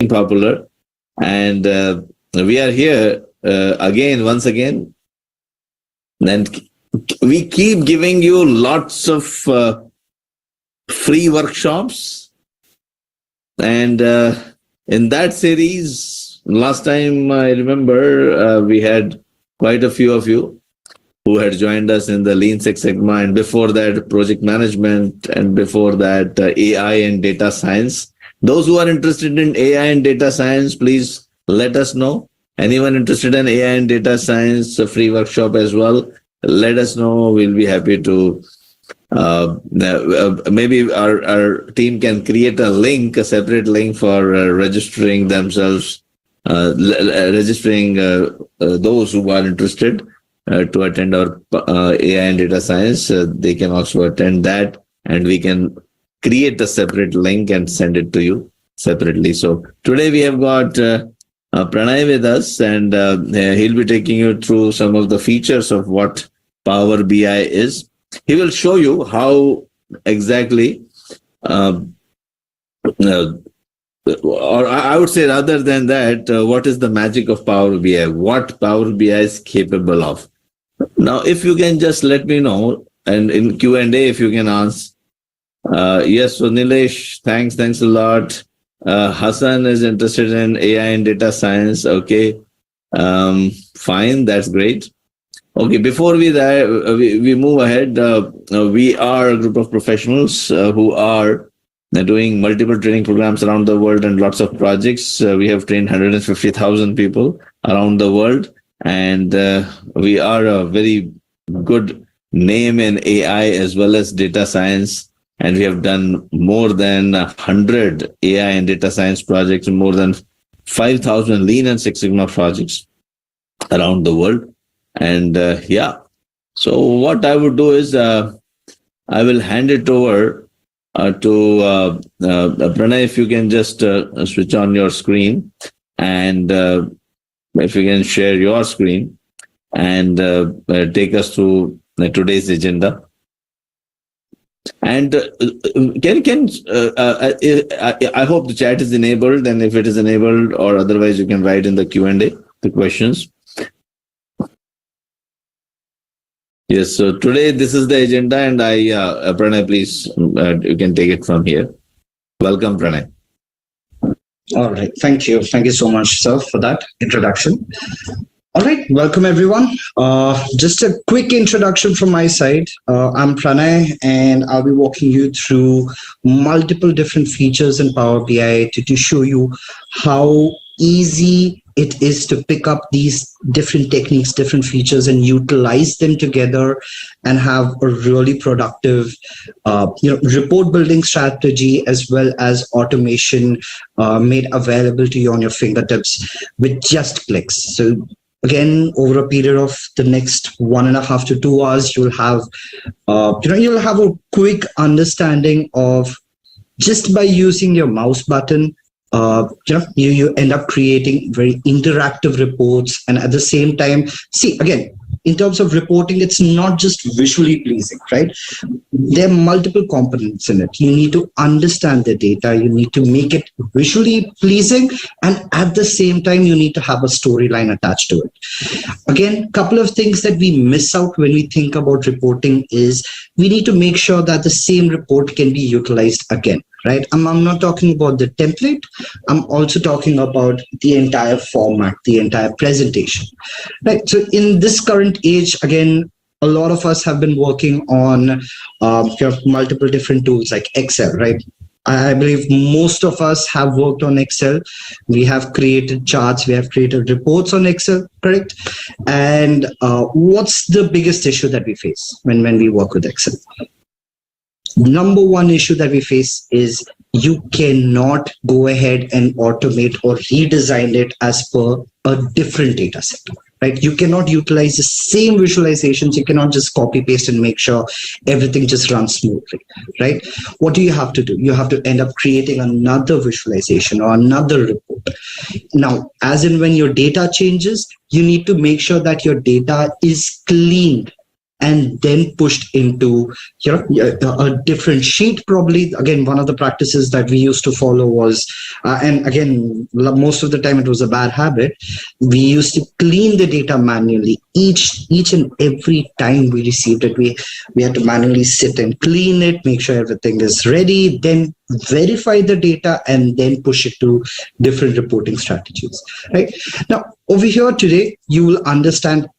popular. And we are here once again. And we keep giving you lots of free workshops. And in that series, last time I remember, we had quite a few of you who had joined us in the Lean Six Sigma, and before that, project management, and before that, AI and data science. Those who are interested in AI and data science, please let us know. Anyone interested in AI and data science, a free workshop as well, let us know. We'll be happy to. Maybe our team can create a separate link for registering themselves, registering those who are interested to attend our AI and data science. They can also attend that, and we can create a separate link and send it to you separately. So today we have got Pranay with us, and he'll be taking you through some of the features of what Power BI is. He will show you how exactly, or I would say rather than that, what is the magic of Power BI, what Power BI is capable of. Now, if you can just let me know, and in Q&A, if you can ask. Yes, so Nilesh, thanks a lot. Hassan is interested in AI and data science. Okay, fine, that's great. Okay, before we move ahead, we are a group of professionals who are doing multiple training programs around the world and lots of projects. We have trained 150,000 people around the world, and we are a very good name in AI as well as data science. And we have done more than 100 AI and data science projects, and more than 5,000 Lean and Six Sigma projects around the world. And so what I would do is I will hand it over to Pranay. If you can just switch on your screen, and if you can share your screen and take us through today's agenda. And I hope the chat is enabled, and if it is enabled, or otherwise you can write in the Q&A the questions. Yes, so today this is the agenda, and Pranay, please, you can take it from here. Welcome, Pranay. All right, thank you so much, sir, for that introduction. All right, welcome everyone. Just a quick introduction from my side. I'm Pranay, and I'll be walking you through multiple different features in Power BI to show you how easy it is to pick up these different techniques, different features, and utilize them together and have a really productive report building strategy, as well as automation made available to you on your fingertips with just clicks. So again, over a period of the next 1.5 to 2 hours, you'll have a quick understanding of, just by using your mouse button, you end up creating very interactive reports. And at the same time, see, again, in terms of reporting, it's not just visually pleasing, right? There are multiple components in it. You need to understand the data. You need to make it visually pleasing. And at the same time, you need to have a storyline attached to it. Again, a couple of things that we miss out when we think about reporting is we need to make sure that the same report can be utilized again. Right? I'm not talking about the template. I'm also talking about the entire format, the entire presentation. Right? So in this current age, again, a lot of us have been working on multiple different tools like Excel, right? I believe most of us have worked on Excel. We have created charts, we have created reports on Excel, correct? And what's the biggest issue that we face when we work with Excel? Number one issue that we face is you cannot go ahead and automate or redesign it as per a different data set, right? You cannot utilize the same visualizations. You cannot just copy paste and make sure everything just runs smoothly, right? What do you have to do? You have to end up creating another visualization or another report. Now, as in when your data changes, you need to make sure that your data is cleaned and then pushed into a different sheet. Probably again, one of the practices that we used to follow was, and again, most of the time it was a bad habit. We used to clean the data manually. Each and every time we received it, we had to manually sit and clean it, make sure everything is ready, then verify the data, and then push it to different reporting strategies. Right now, over here today, you will understand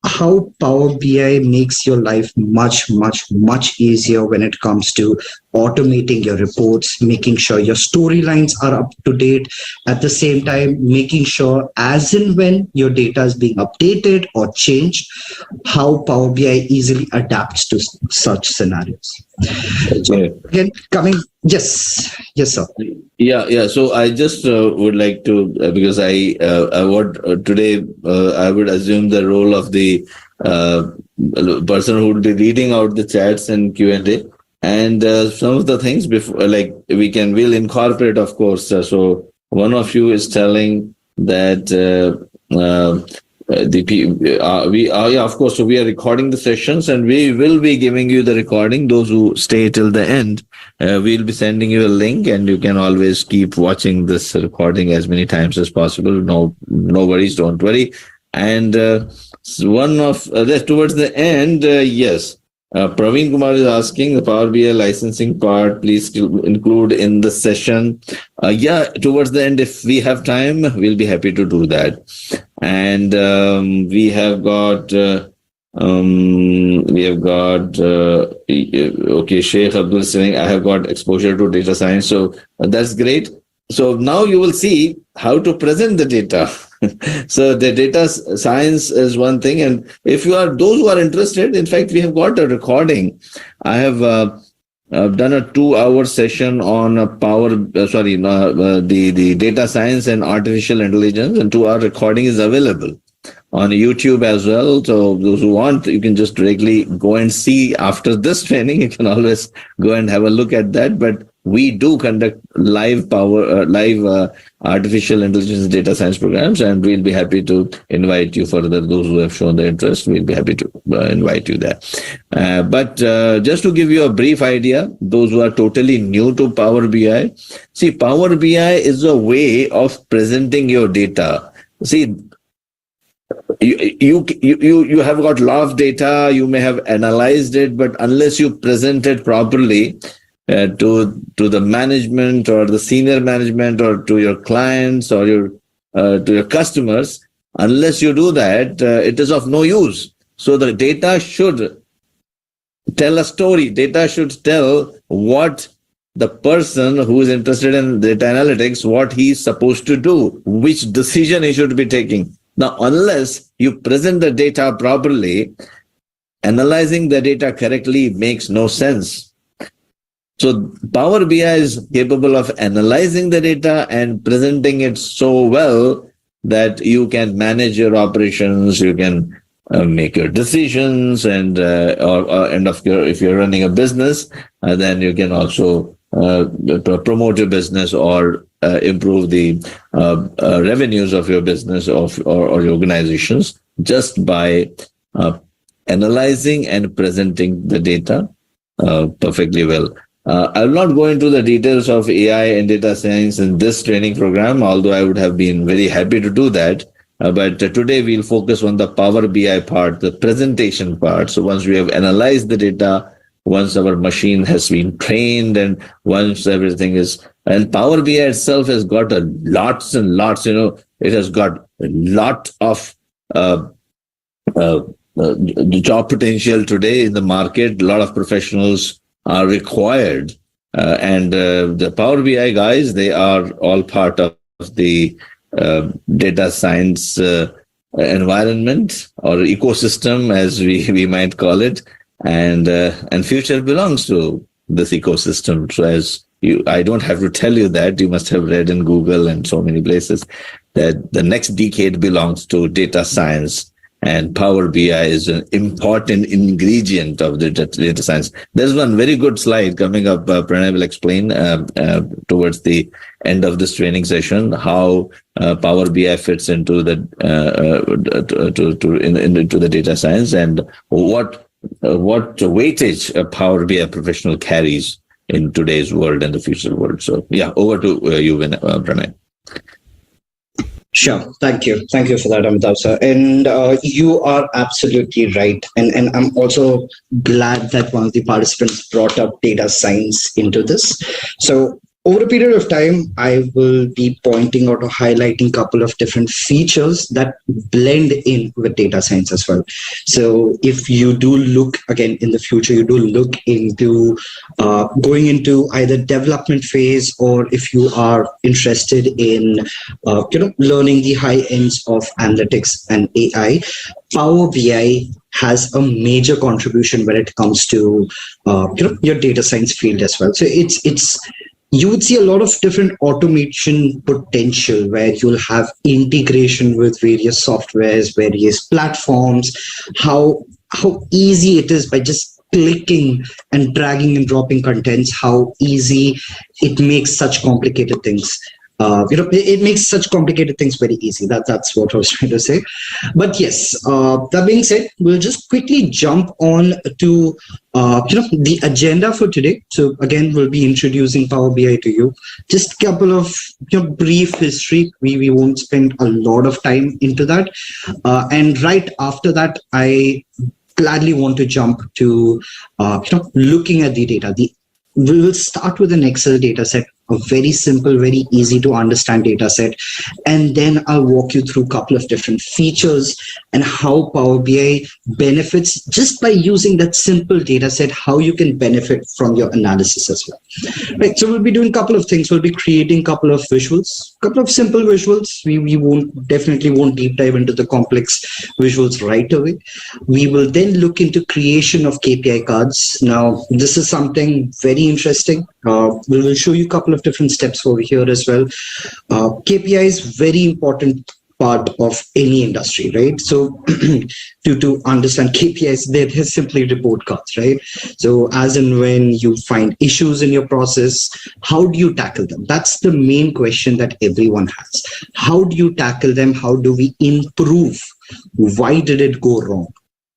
how Power BI makes your life much, much, much easier when it comes to automating your reports, making sure your storylines are up to date, at the same time, making sure as and when your data is being updated or changed, how Power BI easily adapts to such scenarios. So again, yes, sir. Yeah. So I just would like to, because I would today, I would assume the role of the person who would be reading out the chats and Q&A, and some of the things before, like we'll incorporate, of course. So one of you is telling that of course. So we are recording the sessions, and we will be giving you the recording. Those who stay till the end, we'll be sending you a link, and you can always keep watching this recording as many times as possible. No worries, don't worry. And one of towards the end, yes. Praveen Kumar is asking the Power BI licensing part, please include in the session. Towards the end, if we have time, we'll be happy to do that. And we have got Sheikh Abdul saying, I have got exposure to data science. So that's great. So now you will see how to present the data. So the data science is one thing. And if you are those who are interested, in fact, we have got a recording. I have done a 2-hour session on the data science and artificial intelligence, and 2-hour recording is available on YouTube as well. So those who want, you can just directly go and see after this training. You can always go and have a look at that. But we do conduct live artificial intelligence data science programs, and we'll be happy to invite you further. Those who have shown the interest, we'll be happy to invite you there. But just to give you a brief idea, those who are totally new to Power BI, see, Power BI is a way of presenting your data. See, you have got a lot of data, you may have analyzed it, but unless you present it properly to the management or the senior management or to your clients or to your customers, unless you do that, it is of no use. So the data should tell a story. Data should tell what the person who is interested in data analytics, what he's supposed to do, which decision he should be taking. Now, unless you present the data properly, analyzing the data correctly makes no sense. So Power BI is capable of analyzing the data and presenting it so well that you can manage your operations, you can make your decisions, and if you're running a business, then you can also promote your business or improve the revenues of your business or your organizations just by analyzing and presenting the data perfectly well. I will not go into the details of AI and data science in this training program, although I would have been very happy to do that. But today we'll focus on the Power BI part, the presentation part. So once we have analyzed the data, once our machine has been trained, and once everything is, and Power BI itself has got lots and lots, it has got a lot of job potential today in the market. A lot of professionals are required, and the Power BI guys, they are all part of the data science environment or ecosystem, as we might call it, and future belongs to this ecosystem. So I don't have to tell you that. You must have read in Google and so many places that the next decade belongs to data science. And Power BI is an important ingredient of the data science. There's one very good slide coming up. Pranay will explain towards the end of this training session how Power BI fits into the into the data science and what what weightage a Power BI professional carries in today's world and the future world. So, yeah, over to you, Pranay. Sure. Thank you. Thank you for that, Amitabh sir. And you are absolutely right. And I'm also glad that one of the participants brought up data science into this. So over a period of time, I will be pointing out or highlighting a couple of different features that blend in with data science as well. So if you do look again in the future, you do look into going into either development phase, or if you are interested in learning the high ends of analytics and AI, Power BI has a major contribution when it comes to your data science field as well. So it's you would see a lot of different automation potential where you'll have integration with various softwares, various platforms, how easy it is by just clicking and dragging and dropping contents, how easy it makes such complicated things. It makes such complicated things very easy. That's what I was trying to say. But yes, that being said, we'll just quickly jump on to the agenda for today. So again, we'll be introducing Power BI to you. Just a couple of brief history. We won't spend a lot of time into that. And right after that, I gladly want to jump to looking at the data. We will start with an Excel data set, a very simple, very easy to understand data set. And then I'll walk you through a couple of different features and how Power BI benefits just by using that simple data set, how you can benefit from your analysis as well. Right. So we'll be doing a couple of things. We'll be creating a couple of visuals, a couple of simple visuals. We definitely won't deep dive into the complex visuals right away. We will then look into creation of KPI cards. Now, this is something very interesting. We will show you a couple of different steps over here as well. KPI is very important part of any industry, right? So to understand KPIs, they're simply report cards, right? So as and when you find issues in your process, how do you tackle them? That's the main question that everyone has. How do you tackle them? How do we improve? Why did it go wrong?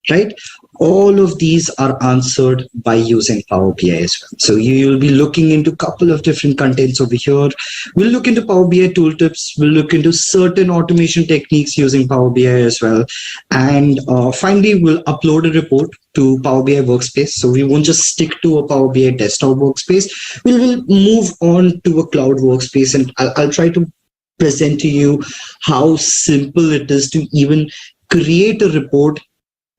Right? All of these are answered by using Power BI as well. So you'll be looking into a couple of different contents over here. We'll look into Power BI tooltips. We'll look into certain automation techniques using Power BI as well. And finally, we'll upload a report to Power BI Workspace. So we won't just stick to a Power BI desktop workspace. We'll move on to a cloud workspace, and I'll try to present to you how simple it is to even create a report,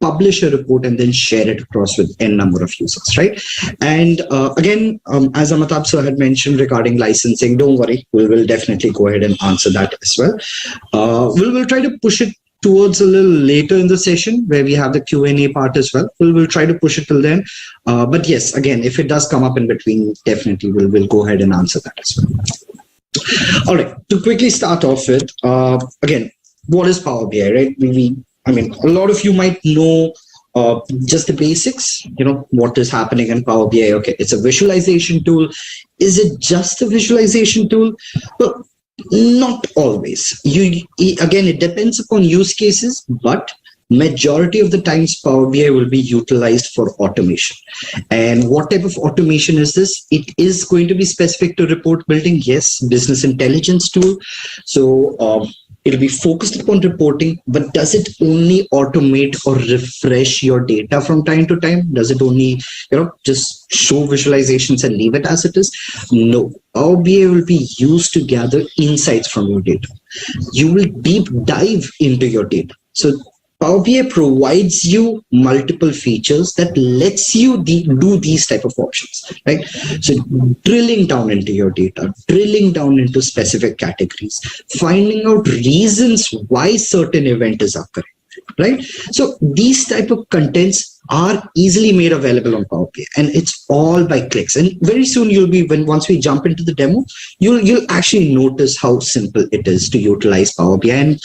publish a report, and then share it across with n number of users, right? And again, as Amitabh sir had mentioned regarding licensing, don't worry, we will definitely go ahead and answer that as well. We'll try to push it towards a little later in the session where we have the Q&A part as well. We'll try to push it till then. But yes, again, if it does come up in between, definitely we'll go ahead and answer that as well. All right, to quickly start off with, again, what is Power BI, right? I mean, a lot of you might know just the basics, what is happening in Power BI. Okay, it's a visualization tool. Is it just a visualization tool? Well, not always. Again, it depends upon use cases, but majority of the times Power BI will be utilized for automation. And what type of automation is this? It is going to be specific to report building. Yes, business intelligence tool. So it'll be focused upon reporting, but does it only automate or refresh your data from time to time? Does it only, just show visualizations and leave it as it is? No. Power BI will be used to gather insights from your data. You will deep dive into your data. So Power BI provides you multiple features that lets you do these type of options, right? So drilling down into your data, drilling down into specific categories, finding out reasons why certain event is occurring, right? So these type of contents are easily made available on Power BI, and it's all by clicks. And very soon once we jump into the demo, you'll actually notice how simple it is to utilize Power BI and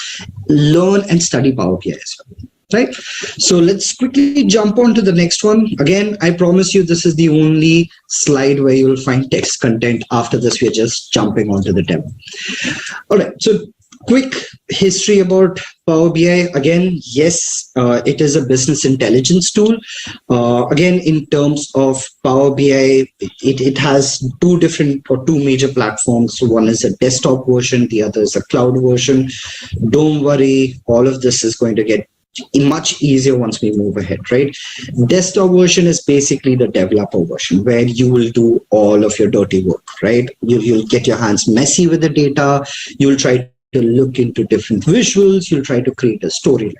learn and study Power BI as well. Right. So let's quickly jump on to the next one. Again, I promise you this is the only slide where you'll find text content. After this, we're just jumping onto the demo. All right. So quick history about Power BI. Again, yes, it is a business intelligence tool. Again, in terms of Power BI, it has two major platforms. So one is a desktop version, the other is a cloud version. Don't worry, all of this is going to get much easier once we move ahead, right? Desktop version is basically the developer version where you will do all of your dirty work, right? You'll get your hands messy with the data. You'll try to look into different visuals. You'll try to create a storyline.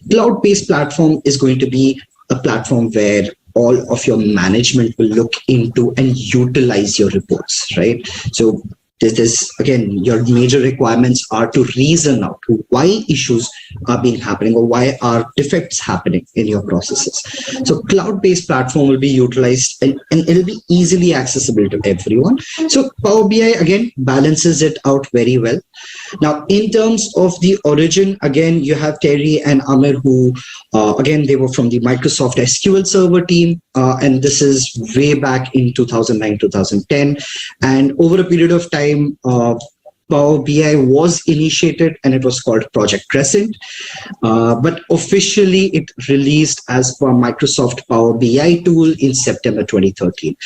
Cloud-based platform is going to be a platform where all of your management will look into and utilize your reports, right? So this again, your major requirements are to reason out why issues are being happening or why are defects happening in your processes. So cloud-based platform will be utilized and it'll be easily accessible to everyone. So Power BI again balances it out very well. Now, in terms of the origin, again, you have Terry and Amir who, again, they were from the Microsoft SQL Server team. And this is way back in 2009, 2010. And over a period of time, Power BI was initiated and it was called Project Crescent. But officially it released as per Microsoft Power BI tool in September 2013.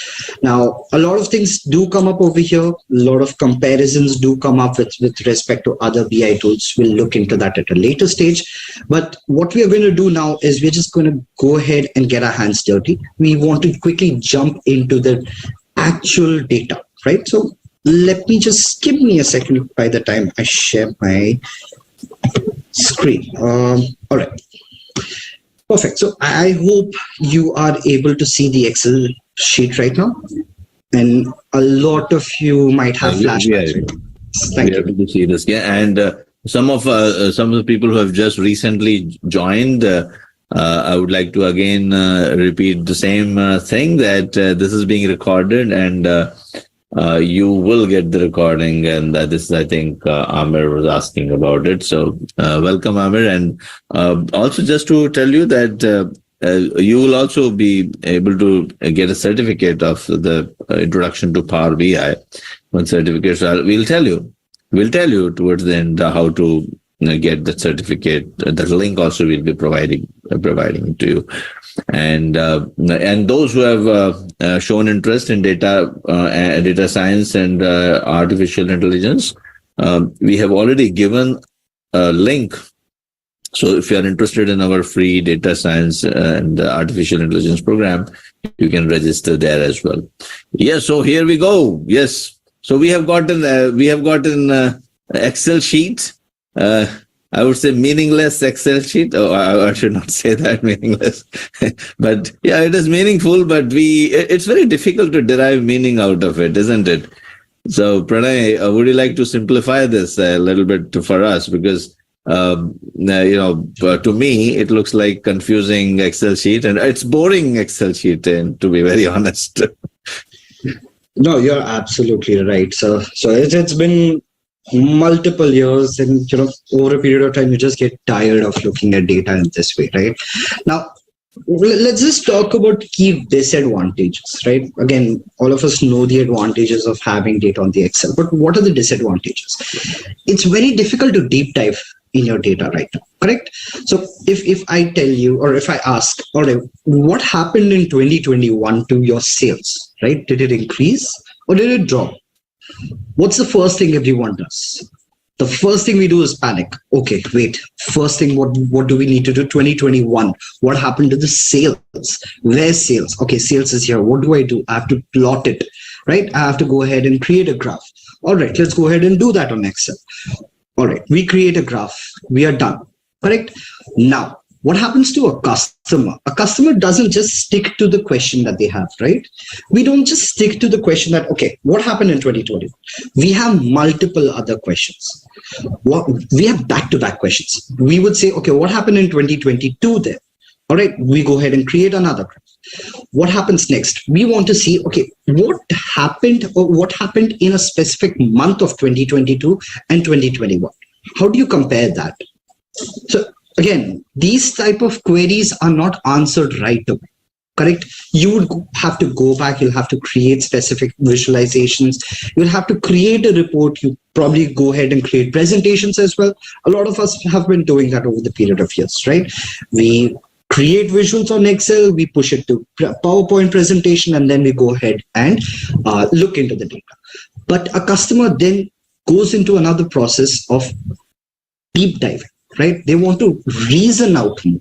Now, a lot of things do come up over here. A lot of comparisons do come up with respect to other BI tools. We'll look into that at a later stage. But what we are going to do now is we're just going to go ahead and get our hands dirty. We want to quickly jump into the actual data, right? So let me just give me a second by the time I share my screen. All right. Perfect. So I hope you are able to see the Excel sheet right now. And a lot of you might have flashbacks. Thank you. To see this. Yeah. And some of the people who have just recently joined, I would like to again repeat the same thing that this is being recorded and you will get the recording, and this is, I think, Amir was asking about it. So welcome, Amir. And also just to tell you that you will also be able to get a certificate of the introduction to Power BI. One certificate, so we'll tell you towards the end how to get the certificate. The link also will be providing it to you. And those who have shown interest in data science and artificial intelligence, we have already given a link. So if you are interested in our free data science and artificial intelligence program, you can register there as well. Yes. So here we go. Yes. So we have gotten Excel sheet. I would say meaningless Excel sheet. Oh, I should not say that, meaningless. But yeah, it is meaningful, but it's very difficult to derive meaning out of it, isn't it? So Pranay, would you like to simplify this a little bit for us? Because, to me, it looks like confusing Excel sheet and it's boring Excel sheet, to be very honest. No, you're absolutely right. So it's been multiple years, and over a period of time you just get tired of looking at data in this way, right? Now let's just talk about key disadvantages, right? Again, all of us know the advantages of having data on the Excel, but what are the disadvantages? It's very difficult to deep dive in your data right now, correct? So if I tell you, or if I ask, all right, what happened in 2021 to your sales, right? Did it increase or did it drop? What's the first thing everyone does? The first thing we do is panic. Okay, wait. First thing, what do we need to do? 2021. What happened to the sales? Where's sales? Okay, sales is here. What do? I have to plot it, right? I have to go ahead and create a graph. All right, let's go ahead and do that on Excel. All right, we create a graph. We are done, correct? Now, what happens to a customer? A customer doesn't just stick to the question that they have, right? We don't just stick to the question that, okay, what happened in 2020? We have multiple other questions. We have back-to-back questions. We would say, okay, what happened in 2022 then? All right, we go ahead and create another graph. What happens next? We want to see, okay, what happened in a specific month of 2022 and 2021? How do you compare that? So again, these type of queries are not answered right away. correct? You would have to go back, you'll have to create specific visualizations, you'll have to create a report, you probably go ahead and create presentations as well. A lot of us have been doing that over the period of years, right? We create visuals on Excel, we push it to PowerPoint presentation, and then we go ahead and look into the data. But a customer then goes into another process of deep diving, right? They want to reason out more.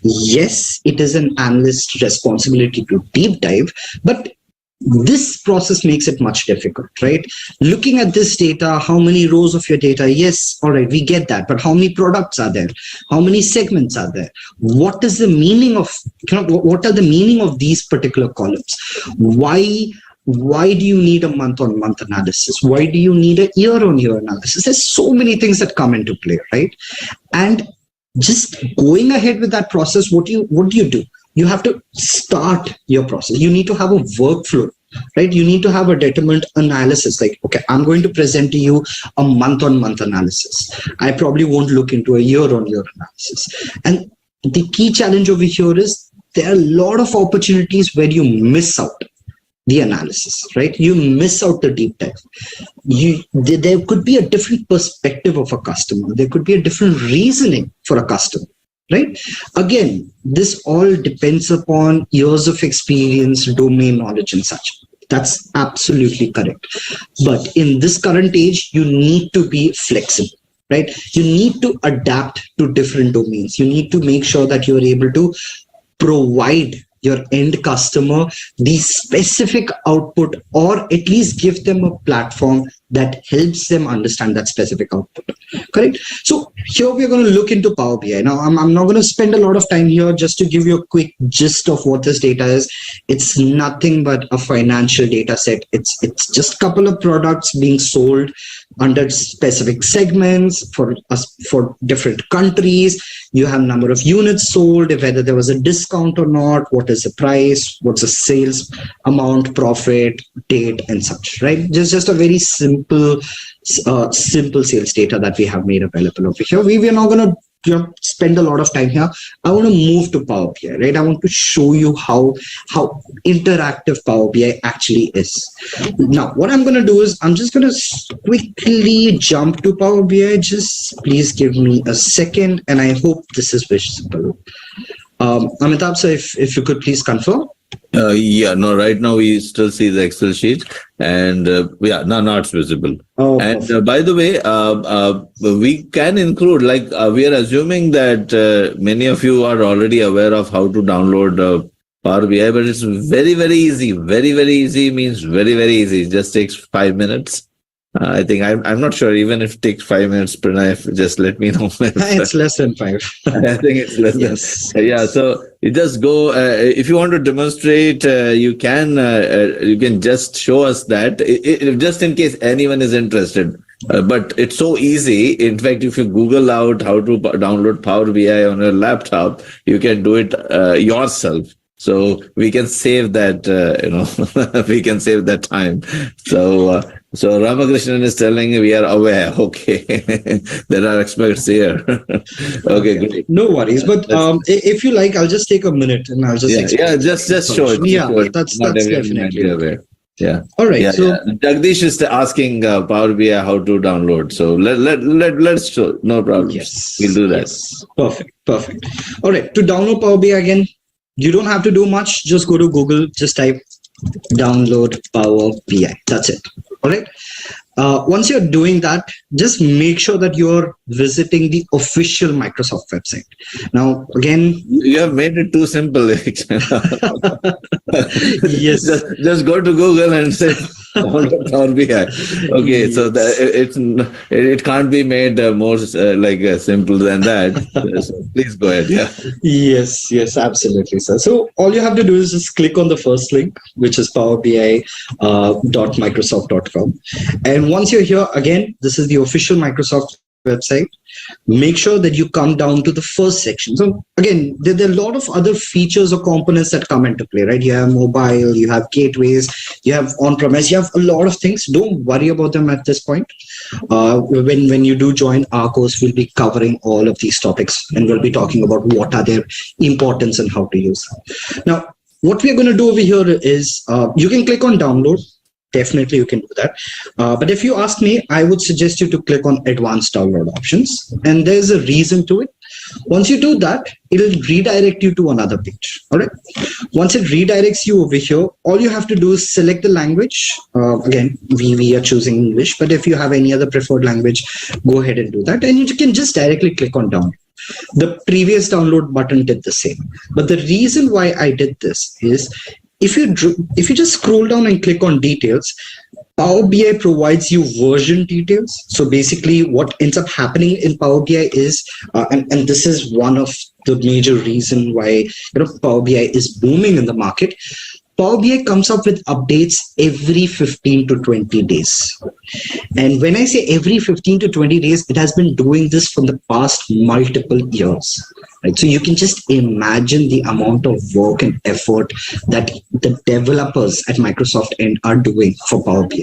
Yes, it is an analyst's responsibility to deep dive, but this process makes it much difficult, right? Looking at this data, how many rows of your data? Yes, all right, we get that, but how many products are there? How many segments are there? What is the meaning of, what are the meaning of these particular columns? Why do you need a month-on-month analysis? Why do you need a year-on-year analysis? There's so many things that come into play, right? And just going ahead with that process, what do you do? You have to start your process. You need to have a workflow, right? You need to have a determined analysis. Like, okay, I'm going to present to you a month-on-month analysis. I probably won't look into a year-on-year analysis. And the key challenge over here is there are a lot of opportunities where you miss out the analysis, right? You miss out the deep dive. There could be a different perspective of a customer. There could be a different reasoning for a customer, right? Again, this all depends upon years of experience, domain knowledge and such. That's absolutely correct. But in this current age, you need to be flexible, right? You need to adapt to different domains. You need to make sure that you're able to provide your end customer the specific output, or at least give them a platform that helps them understand that specific output. Correct? So here we're going to look into Power BI. Now, I'm not going to spend a lot of time here, just to give you a quick gist of what this data is. It's nothing but a financial data set. It's just a couple of products being sold under specific segments for different countries. You have number of units sold, whether there was a discount or not, what is the price, what's the sales amount, profit, date, and such, right? Just a very simple sales data that we have made available over here. We are not going to spend a lot of time here. I want to move to Power BI, right? I want to show you how interactive Power BI actually is. Now, what I'm going to do is I'm just going to quickly jump to Power BI. Just please give me a second, and I hope this is visible. Amitabh, sir, if you could please confirm. Right now we still see the Excel sheet, and now it's visible. Oh, and by the way, we can include, we are assuming that many of you are already aware of how to download Power BI, but it's very, very easy. Very, very easy means very, very easy. It just takes 5 minutes. I think I'm not sure, even if it takes 5 minutes, Pranay, just let me know. It's less than 5. I think it's less than. Yeah. So you just go, if you want to demonstrate, you can just show us that, just in case anyone is interested. But it's so easy. In fact, if you Google out how to download Power BI on your laptop, you can do it yourself. So we can save that, we can save that time. So Ramakrishnan is telling we are aware. Okay, there are experts here. Okay, great. No worries. But if you like, I'll just take a minute and I'll just explain. Just show it. Yeah, that's definitely aware. Yeah. All right. Jagdish is asking Power BI how to download. So let's show. No problem. Yes, we'll do that. Yes. Perfect. All right. To download Power BI again, you don't have to do much. Just go to Google. Just type download Power BI. That's it. All right. Once you're doing that, just make sure that you're visiting the official Microsoft website. Now, again, you have made it too simple. Yes. Just go to Google and say Power BI. Okay, yes. So it can't be made more simple than that. So please go ahead. Yeah. Yes, absolutely, sir. So all you have to do is just click on the first link, which is powerbi.microsoft.com. And once you're here, again, this is the official Microsoft website. Make sure that you come down to the first section. So again, there are a lot of other features or components that come into play, right? You have mobile, you have gateways, you have on-premise, you have a lot of things. Don't worry about them at this point. When you do join our course, we'll be covering all of these topics, and we'll be talking about what are their importance and how to use them. Now, what we're going to do over here is you can click on download. Definitely you can do that. But if you ask me, I would suggest you to click on advanced download options. And there's a reason to it. Once you do that, it'll redirect you to another page. All right. Once it redirects you over here, all you have to do is select the language. Again, we are choosing English, but if you have any other preferred language, go ahead and do that. And you can just directly click on download. The previous download button did the same. But the reason why I did this is if you just scroll down and click on details, Power BI provides you version details. So basically what ends up happening in Power BI is, and this is one of the major reason why Power BI is booming in the market, Power BI comes up with updates every 15 to 20 days. And when I say every 15 to 20 days, it has been doing this for the past multiple years. Right? So you can just imagine the amount of work and effort that the developers at Microsoft End are doing for Power BI.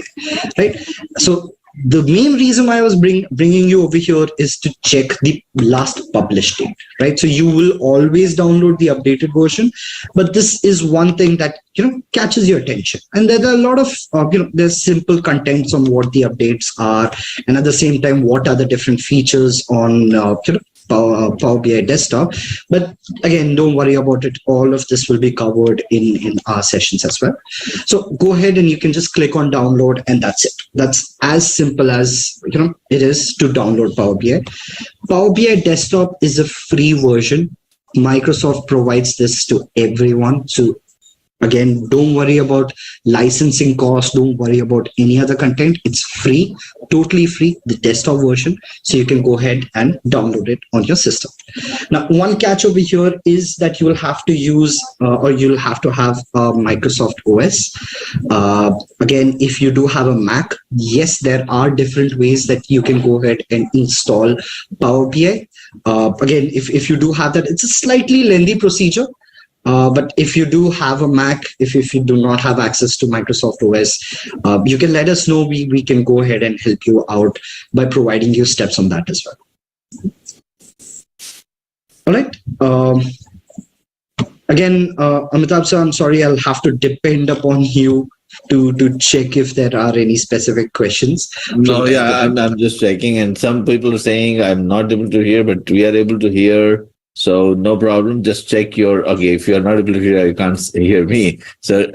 Right? So the main reason why I was bringing you over here is to check the last published date, right? So you will always download the updated version, but this is one thing that catches your attention. And there are a lot of there's simple contents on what the updates are, and at the same time, what are the different features on Power BI desktop. But again, don't worry about it. All of this will be covered in our sessions as well. So go ahead and you can just click on download, and that's it. That's as simple as it is to download Power BI. Power BI desktop is a free version. Microsoft provides this to everyone. So again, don't worry about licensing costs. Don't worry about any other content. It's free, totally free, the desktop version. So you can go ahead and download it on your system. Now, one catch over here is that you will have to use or you'll have to have Microsoft OS. Again, if you do have a Mac, yes, there are different ways that you can go ahead and install Power BI. Again, if you do have that, it's a slightly lengthy procedure. But if you do have a Mac, if you do not have access to Microsoft OS, you can let us know. We can go ahead and help you out by providing you steps on that as well. All right. Again, Amitabh sir, I'm sorry, I'll have to depend upon you to check if there are any specific questions. No, yeah, I'm just checking. And some people are saying I'm not able to hear, but we are able to hear. So no problem. Just check okay. If you're not able to hear, you can't hear me. So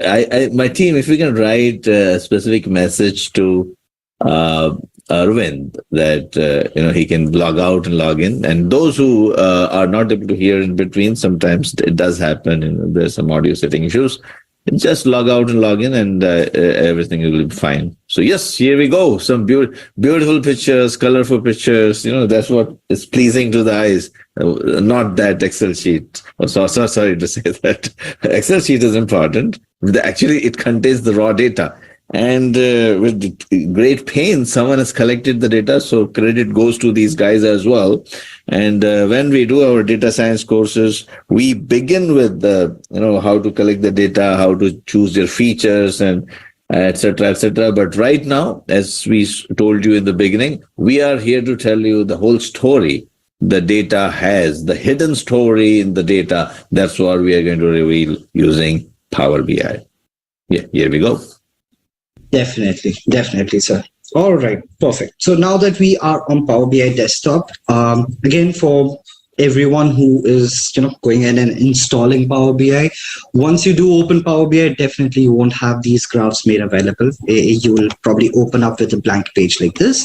my team, if we can write a specific message to Arvind that he can log out and log in, and those who are not able to hear in between, sometimes it does happen. There's some audio setting issues. Just log out and log in, and everything will be fine. So yes, here we go. Some beautiful pictures, colorful pictures. That's what is pleasing to the eyes. Not that Excel sheet. Sorry to say that. Excel sheet is important. Actually, it contains the raw data. And with great pain, someone has collected the data. So credit goes to these guys as well. And when we do our data science courses, we begin with how to collect the data, how to choose your features, and etc., etc. But right now, as we told you in the beginning, we are here to tell you the whole story the data has, the hidden story in the data. That's what we are going to reveal using Power BI. Yeah, here we go. Definitely, sir. All right, perfect. So now that we are on Power BI desktop, again, for everyone who is going in and installing Power BI, once you do open Power BI, definitely you won't have these graphs made available. You will probably open up with a blank page like this.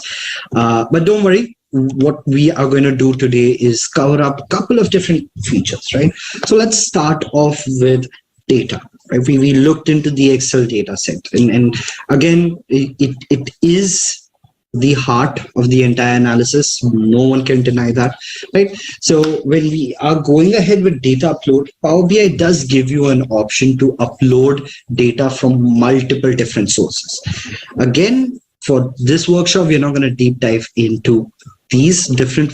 But don't worry. What we are going to do today is cover up a couple of different features, right? So let's start off with data. Right? We looked into the Excel data set, and again, it is the heart of the entire analysis. No one can deny that, right? So when we are going ahead with data upload, Power BI does give you an option to upload data from multiple different sources. Again, for this workshop, we're not going to deep dive into these different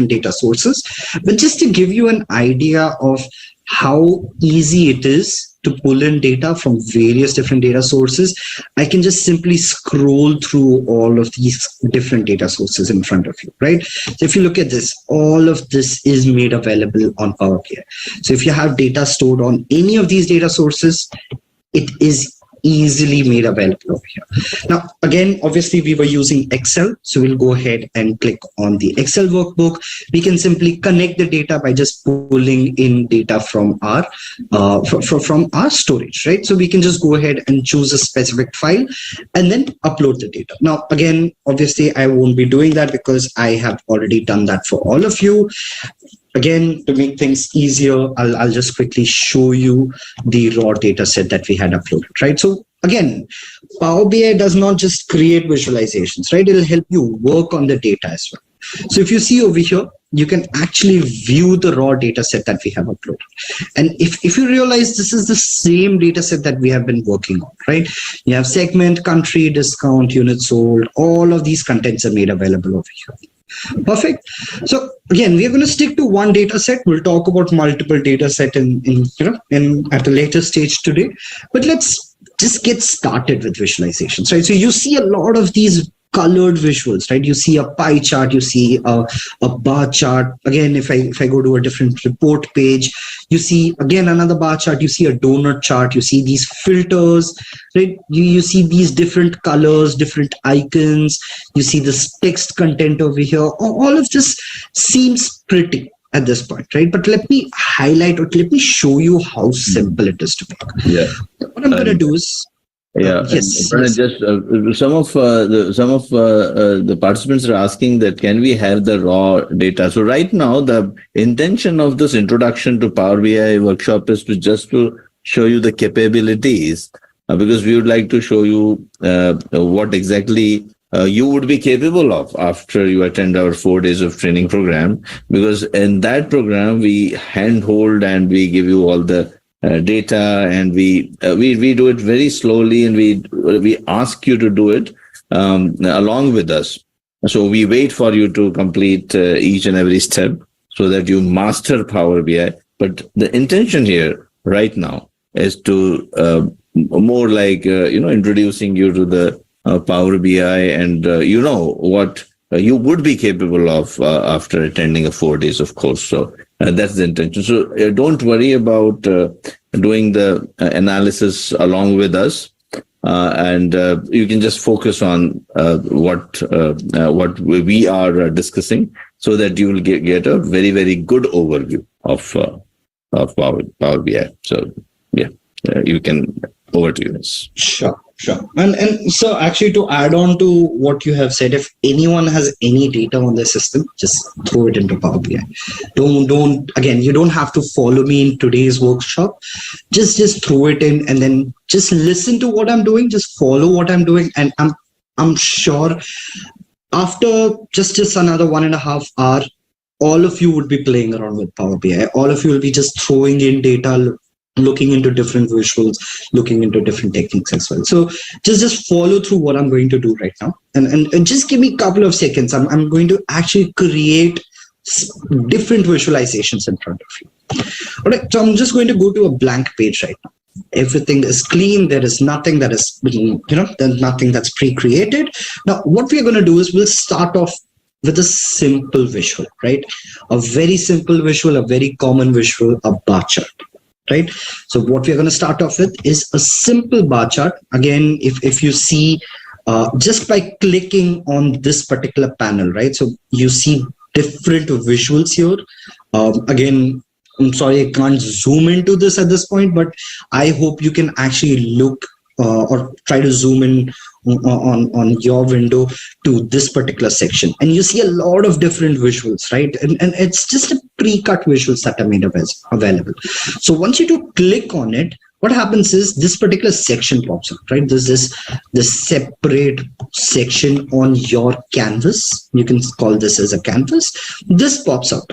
data sources, but just to give you an idea of how easy it is to pull in data from various different data sources, I can just simply scroll through all of these different data sources in front of you, right? So if you look at this, all of this is made available on Power BI. So if you have data stored on any of these data sources, it is easily made available over here. Now, again, obviously we were using Excel, so we'll go ahead and click on the Excel workbook. We can simply connect the data by just pulling in data from our storage, right? So we can just go ahead and choose a specific file and then upload the data. Now, again, obviously I won't be doing that because I have already done that for all of you. Again, to make things easier, I'll just quickly show you the raw data set that we had uploaded, right? So again, Power BI does not just create visualizations, right? It'll help you work on the data as well. So if you see over here, you can actually view the raw data set that we have uploaded. And if you realize this is the same data set that we have been working on, right? You have segment, country, discount, units sold, all of these contents are made available over here. Perfect. So again, we are going to stick to one data set. We'll talk about multiple data set in at a later stage today. But let's just get started with visualizations, right? So you see a lot of these colored visuals, right? You see a pie chart, you see a bar chart. Again, if I go to a different report page, you see again another bar chart, you see a donut chart, you see these filters, right? You see these different colors, different icons, you see this text content over here. All of this seems pretty at this point, right? But let me highlight or let me show you how simple it is to make. Yeah. What I'm going to do is yes. Just some of the participants are asking that can we have the raw data? So right now the intention of this introduction to Power BI workshop is to show you the capabilities because we would like to show you what exactly you would be capable of after you attend our 4 days of training program. Because in that program we handhold and we give you all the data, and we do it very slowly, and we ask you to do it along with us. So we wait for you to complete each and every step so that you master Power BI. But the intention here right now is to more like introducing you to the Power BI, and what you would be capable of after attending a 4 days of course. So that's the intention. So don't worry about doing the analysis along with us, and you can just focus on what we are discussing, so that you will get a very, very good overview of Power BI. So you can, over to you. Sure. And so actually, to add on to what you have said, if anyone has any data on their system, just throw it into Power BI. Again, you don't have to follow me in today's workshop. Just throw it in and then just listen to what I'm doing. Just follow what I'm doing. And I'm sure after just another 1.5 hours, all of you would be playing around with Power BI. All of you will be just throwing in data, looking into different visuals, looking into different techniques as well. So just follow through what I'm going to do right now, and just give me a couple of seconds. I'm going to actually create different visualizations in front of you. All right, so I'm just going to go to a blank page right now. Everything is clean. There is nothing that is, there's nothing that's pre-created. Now, what we're going to do is we'll start off with a simple visual, right? A very simple visual, a very common visual, a bar chart. Right. So what we're going to start off with is a simple bar chart. Again, if you see just by clicking on this particular panel, right? So you see different visuals here. Again, I'm sorry, I can't zoom into this at this point, but I hope you can actually look or try to zoom in on your window to this particular section, and you see a lot of different visuals, right? And it's just a pre-cut visuals that are made available. So once you do click on it, what happens is this particular section pops up, right? There's this separate section on your canvas. You can call this as a canvas. This pops up.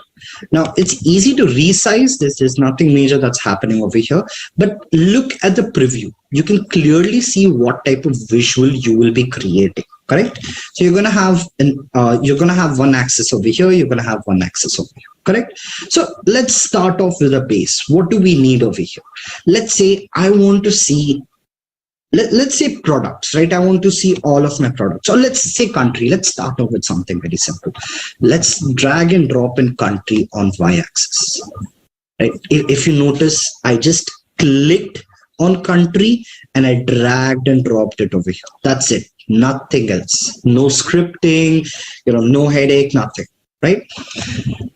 Now it's easy to resize this. There's nothing major that's happening over here, but look at the preview. You can clearly see what type of visual you will be creating, correct? So you're going to have one axis over here, you're going to have one axis over here, correct? So let's start off with a base. What do we need over here? Let's say I want to see, let's say products, right? I want to see all of my products. So let's say country. Let's start off with something very simple. Let's drag and drop in country on y-axis, right? If you notice, I just clicked on country and I dragged and dropped it over here. That's it. Nothing else. No scripting, no headache, nothing, right?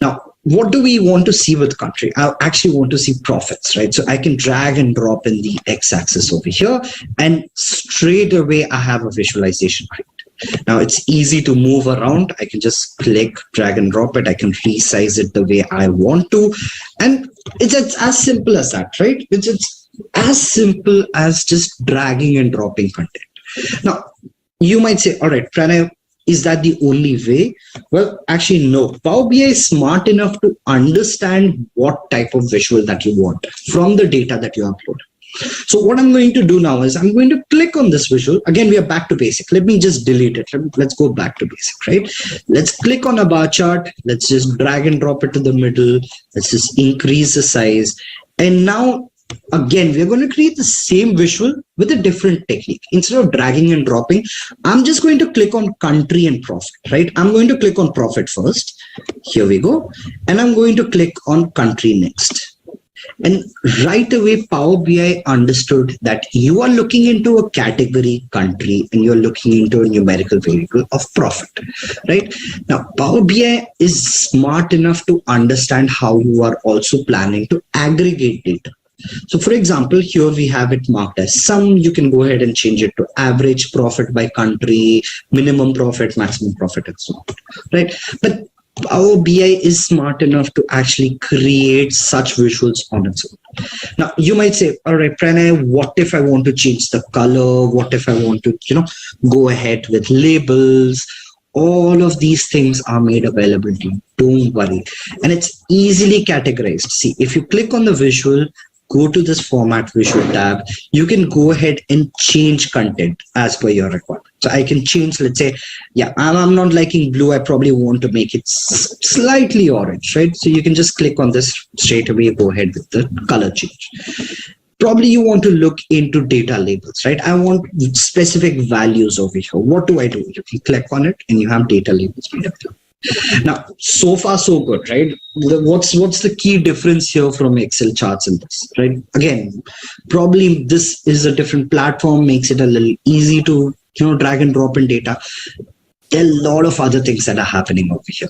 Now, what do we want to see with country? I actually want to see profits, right? So I can drag and drop in the x-axis over here, and straight away I have a visualization created. Now it's easy to move around. I can just click, drag and drop it. I can resize it the way I want to. And it's as simple as that, right? It's as simple as just dragging and dropping content. Now, you might say, all right, Pranay, is that the only way? Well, actually, no. Power BI is smart enough to understand what type of visual that you want from the data that you upload. So what I'm going to do now is I'm going to click on this visual. Again, we are back to basic. Let me just delete it. Let's go back to basic, right? Let's click on a bar chart. Let's just drag and drop it to the middle. Let's just increase the size. And now, again, we're going to create the same visual with a different technique. Instead of dragging and dropping, I'm just going to click on country and profit, right? I'm going to click on profit first. Here we go. And I'm going to click on country next. And right away, Power BI understood that you are looking into a category country and you're looking into a numerical variable of profit, right? Now, Power BI is smart enough to understand how you are also planning to aggregate data. So for example, here we have it marked as sum. You can go ahead and change it to average profit by country, minimum profit, maximum profit, and so on, right? But Power BI is smart enough to actually create such visuals on its own. Now, you might say, all right, Pranay, what if I want to change the color? What if I want to, go ahead with labels? All of these things are made available to you. Don't worry. And it's easily categorized. See, if you click on the visual, go to this format visual tab, you can go ahead and change content as per your requirement. So I can change, let's say, yeah, I'm not liking blue. I probably want to make it slightly orange, right? So you can just click on this straight away, go ahead with the color change. Probably you want to look into data labels, right? I want specific values over here. What do? You can click on it and you have data labels made up here. Now, so far so good, right? What's the key difference here from Excel charts in this, right? Again, probably this is a different platform, makes it a little easy to drag and drop in data. There are a lot of other things that are happening over here.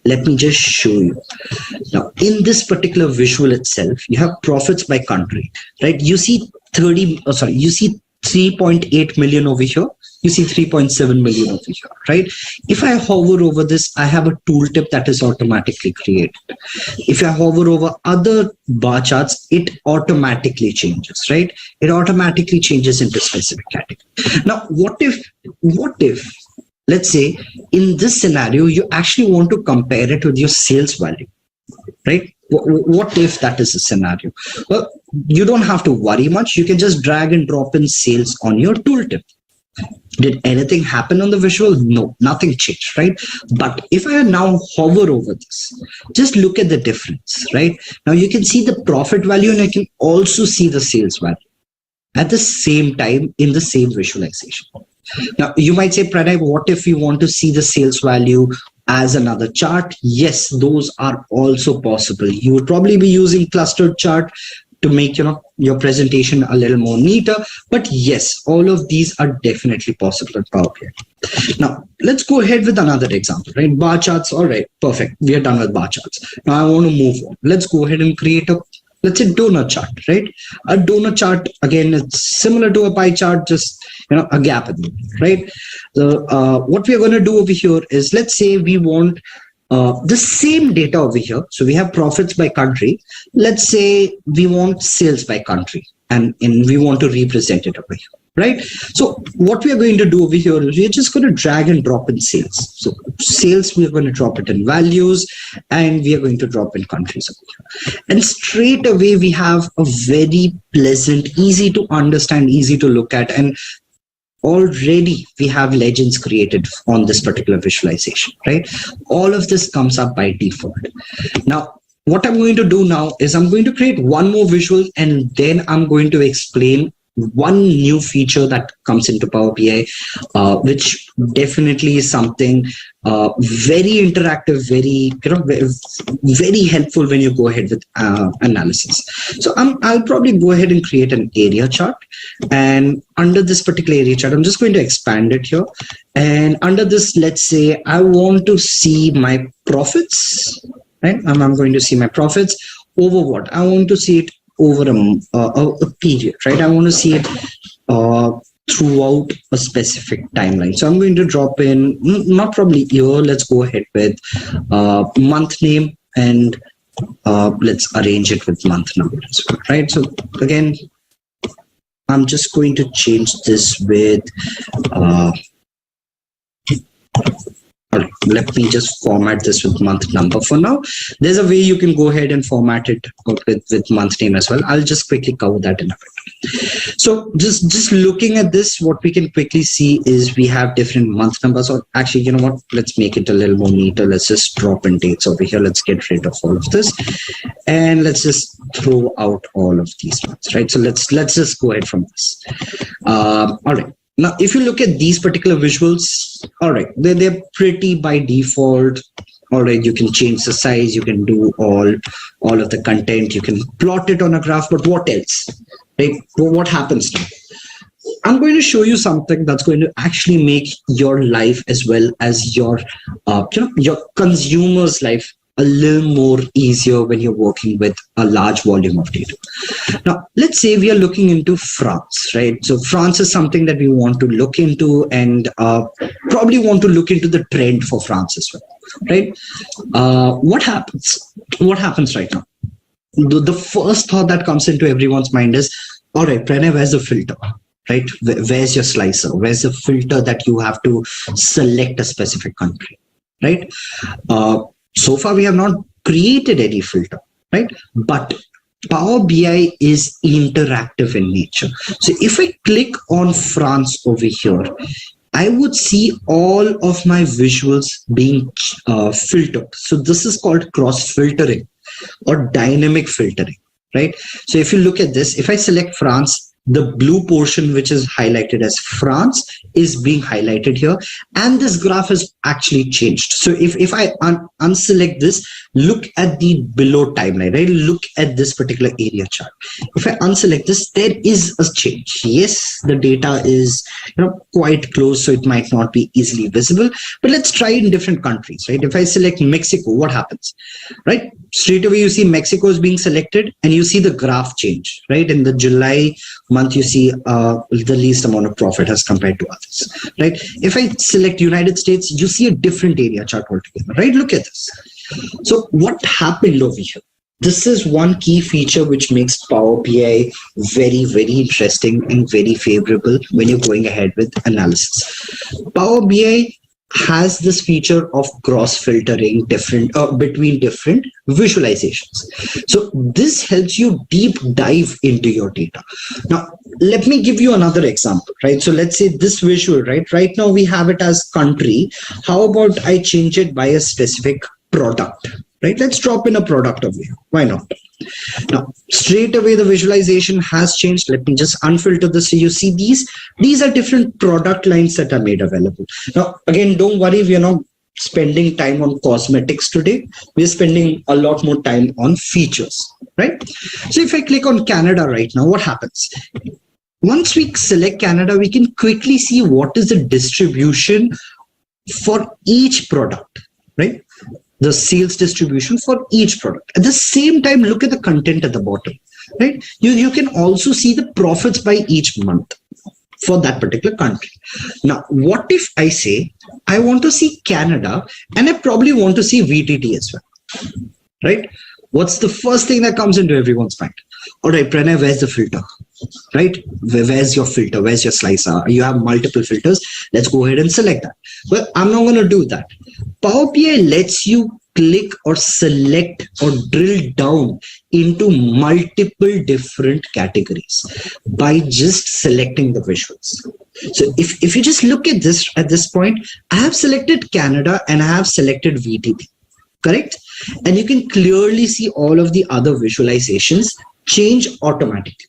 Let me just show you. Now, in this particular visual itself, you have profits by country, right? You see 3.8 million over here. You see 3.7 million over here, right? If I hover over this, I have a tooltip that is automatically created. If I hover over other bar charts, it automatically changes, right? It automatically changes into specific category. Now, what if, let's say in this scenario, you actually want to compare it with your sales value, right? What if that is a scenario? Well, you don't have to worry much. You can just drag and drop in sales on your tooltip. Did anything happen on the visual? No, nothing changed, right? But if I now hover over this, just look at the difference, right? Now you can see the profit value and I can also see the sales value at the same time in the same visualization. Now you might say, Pranay, what if you want to see the sales value as another chart? Yes, those are also possible. You would probably be using clustered chart to make your presentation a little more neater, but yes, all of these are definitely possible in Power BI. Now let's go ahead with another example, right? Bar charts. All right, perfect, we are done with bar charts. Now I want to move on. Let's go ahead and create a, let's say, donut chart, right? A donut chart, again, it's similar to a pie chart, just a gap in it, right? So what we are going to do over here is, let's say we want the same data over here. So we have profits by country. Let's say we want sales by country and we want to represent it over here, right? So what we are going to do over here is we're just going to drag and drop in sales. So sales, we're going to drop it in values and we are going to drop in countries over here. And straight away, we have a very pleasant, easy to understand, easy to look at, and already we have legends created on this particular visualization, right? All of this comes up by default. Now, what I'm going to do now is I'm going to create one more visual, and then I'm going to explain one new feature that comes into Power BI, which definitely is something very interactive, very very helpful when you go ahead with analysis. So I'll probably go ahead and create an area chart, and under this particular area chart, I'm just going to expand it here. And under this, let's say I want to see my profits, right? I'm going to see my profits over what? I want to see it over a period, right? I want to see it throughout a specific timeline. So I'm going to drop in, not probably year, let's go ahead with month name, and let's arrange it with month number as well, right? So again, I'm just going to change this with let me just format this with month number for now. There's a way you can go ahead and format it with month name as well. I'll just quickly cover that in a bit. So just looking at this, what we can quickly see is we have different month numbers. Or actually, you know what? Let's make it a little more neater. Let's just drop in dates over here. Let's get rid of all of this, and let's just throw out all of these months, right? So let's just go ahead from this. All right. Now, if you look at these particular visuals, all right, they're pretty by default. All right, you can change the size, you can do all of the content, you can plot it on a graph, but what else? Right? What happens now? I'm going to show you something that's going to actually make your life as well as your consumer's life a little more easier when you're working with a large volume of data. Now, let's say we are looking into France, right? So France is something that we want to look into, and probably want to look into the trend for France as well, right? What happens? What happens right now? The first thought that comes into everyone's mind is, all right, Pranay, where's the filter? Right? Where's your slicer? Where's the filter that you have to select a specific country, right? So far, we have not created any filter, right? But Power BI is interactive in nature. So if I click on France over here, I would see all of my visuals being filtered. So this is called cross filtering or dynamic filtering, right? So if you look at this, if I select France, the blue portion, which is highlighted as France, is being highlighted here, and this graph has actually changed. So if I unselect this, look at the below timeline, right? Look at this particular area chart. If I unselect this, there is a change. Yes, the data is quite close, so it might not be easily visible, but let's try in different countries, right? If I select Mexico, what happens, right? Straight away, you see Mexico is being selected, and you see the graph change, right? In the July month, you see the least amount of profit as compared to others, right? If I select United States, you see a different area chart altogether, right? Look at this. So what happened over here? This is one key feature which makes Power BI very, very interesting and very favorable when you're going ahead with analysis. Power BI has this feature of cross filtering between different visualizations. So this helps you deep dive into your data. Now, let me give you another example, right? So let's say this visual, right? Right now we have it as country. How about I change it by a specific product, right? Let's drop in a product over here. Why not? Now, straight away, the visualization has changed. Let me just unfilter this. So you see these are different product lines that are made available. Now, again, don't worry, we are not spending time on cosmetics today. We're spending a lot more time on features, right? So if I click on Canada right now, what happens? Once we select Canada, we can quickly see what is the distribution for each product, right? The sales distribution for each product. At the same time, look at the content at the bottom, right? You can also see the profits by each month for that particular country. Now, what if I say, I want to see Canada and I probably want to see VTT as well, right? What's the first thing that comes into everyone's mind? All right, Pranay, where's the filter, right? Where's your filter? Where's your slicer? You have multiple filters. Let's go ahead and select that. Well, I'm not going to do that. Power BI lets you click or select or drill down into multiple different categories by just selecting the visuals. So if you just look at this point, I have selected Canada and I have selected VTP, correct? And you can clearly see all of the other visualizations change automatically.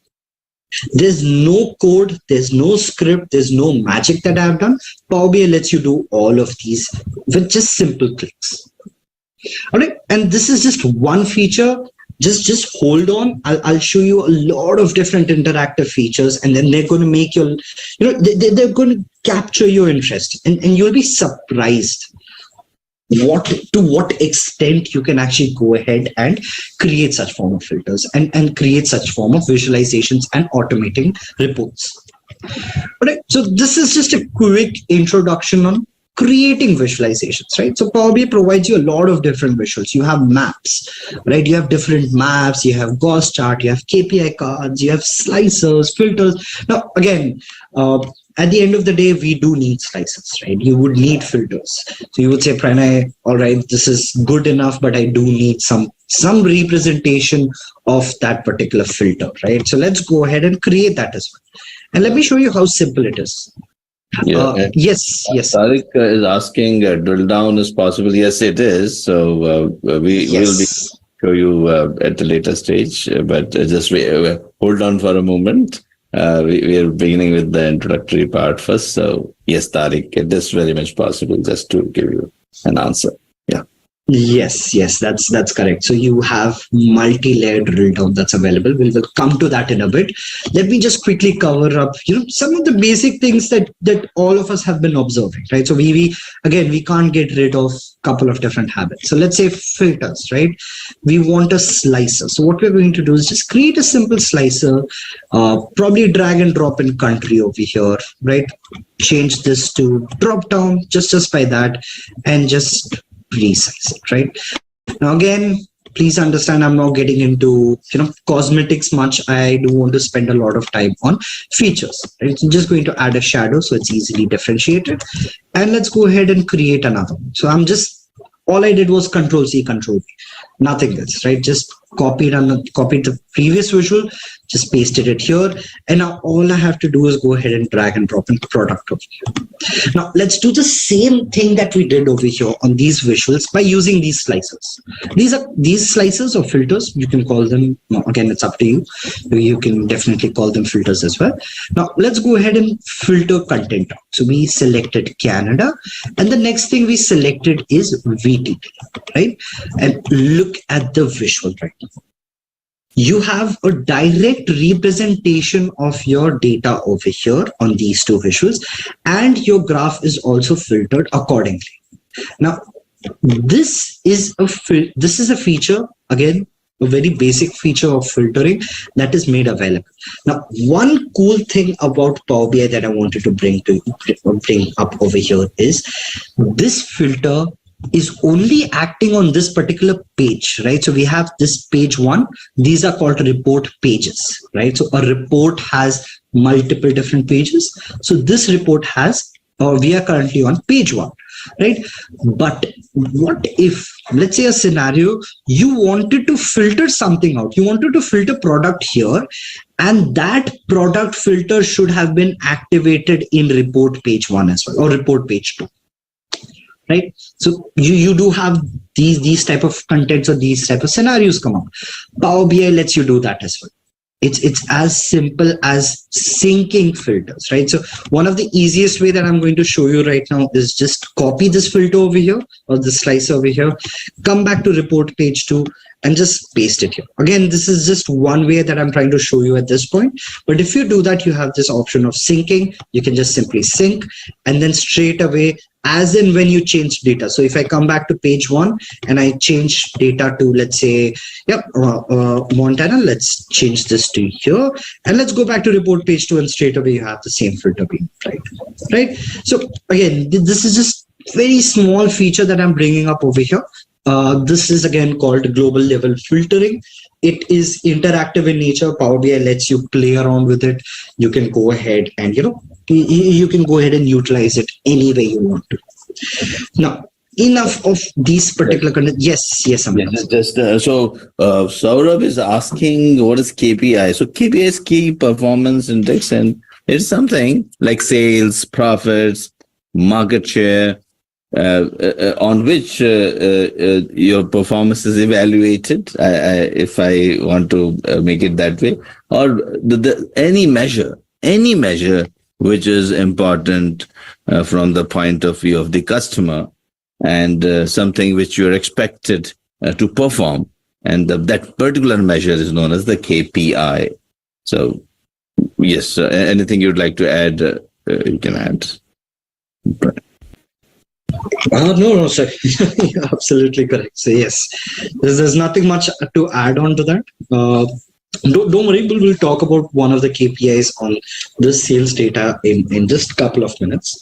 There's no code, there's no script, there's no magic that I've done. Power BI lets you do all of these with just simple clicks. All right, and this is just one feature. Just hold on. I'll show you a lot of different interactive features, and then they're going to make your, they're going to capture your interest, and you'll be surprised to what extent you can actually go ahead and create such form of filters and create such form of visualizations and automating reports. All right, so this is just a quick introduction on creating visualizations, right? So Power BI provides you a lot of different visuals. You have maps, right? You have different maps, you have Gauss chart, you have KPI cards, you have slicers, filters. Now, again, at the end of the day, we do need slicers, right? You would need filters. So you would say, Pranay, all right, this is good enough, but I do need some representation of that particular filter, right? So let's go ahead and create that as well. And let me show you how simple it is. Yes. Tariq is asking, drill down is possible. Yes, it is. So will be show you at the later stage, but just hold on for a moment. We are beginning with the introductory part first. So yes, Tariq, it is very much possible, just to give you an answer. Yeah. Yes, that's correct. So you have multi-layered drill down that's available. We'll come to that in a bit. Let me just quickly cover up, some of the basic things that all of us have been observing, right? So we can't get rid of a couple of different habits. So let's say filters, right? We want a slicer. So what we're going to do is just create a simple slicer, probably drag and drop in country over here, right? Change this to drop down just by that, and just resize it, right? Now again, please understand, I'm not getting into cosmetics much. I do want to spend a lot of time on features, right? So I'm just going to add a shadow so it's easily differentiated, and let's go ahead and create another one. So all I did was Control C, Control V, nothing else, right? Just copied the previous visual, just pasted it here, and now all I have to do is go ahead and drag and drop in product over here. Now let's do the same thing that we did over here on these visuals by using these slicers. These slicers or filters, you can call them, again, it's up to you. You can definitely call them filters as well. Now let's go ahead and filter content out. So we selected Canada, and the next thing we selected is VTP, right? And look at the visual right now. You have a direct representation of your data over here on these two visuals, and your graph is also filtered accordingly. Now, this is a feature, again, a very basic feature of filtering that is made available. Now, one cool thing about Power BI that I wanted to bring up over here is this filter is only acting on this particular page, right? So we have this page 1. These are called report pages, right? So a report has multiple different pages. So this report has, we are currently on page 1, right? But what if, let's say a scenario, you wanted to filter something out. You wanted to filter product here, and that product filter should have been activated in report page 1 as well, or report page 2. Right, so you do have these type of contents or these type of scenarios come up. Power BI lets you do that as well. It's as simple as syncing filters, right? So one of the easiest way that I'm going to show you right now is just copy this filter over here or the slicer over here, come back to report page 2, and just paste it here. Again, this is just one way that I'm trying to show you at this point. But if you do that, you have this option of syncing. You can just simply sync, and then straight away, as in when you change data. So if I come back to page 1 and I change data to, let's say, Montana, let's change this to here, and let's go back to report page 2, and straight away you have the same filter being right. So again, this is just very small feature that I'm bringing up over here. This is again called global level filtering. It is interactive in nature. Power BI lets you play around with it. You can go ahead and you can go ahead and utilize it any way you want to. Now, enough of these particular content. Yes, Amit. So Saurabh is asking, what is KPI? So KPI is key performance index, and It's something like sales, profits, market share, on which your performance is evaluated, if I want to make it that way, or any measure which is important from the point of view of the customer, and something which you're expected to perform. And that particular measure is known as the KPI. So, yes, anything you'd like to add, you can add. No, sir. You're absolutely correct. So yes, there's nothing much to add on to that. Don't worry, we'll talk about one of the KPIs on this sales data in just a couple of minutes.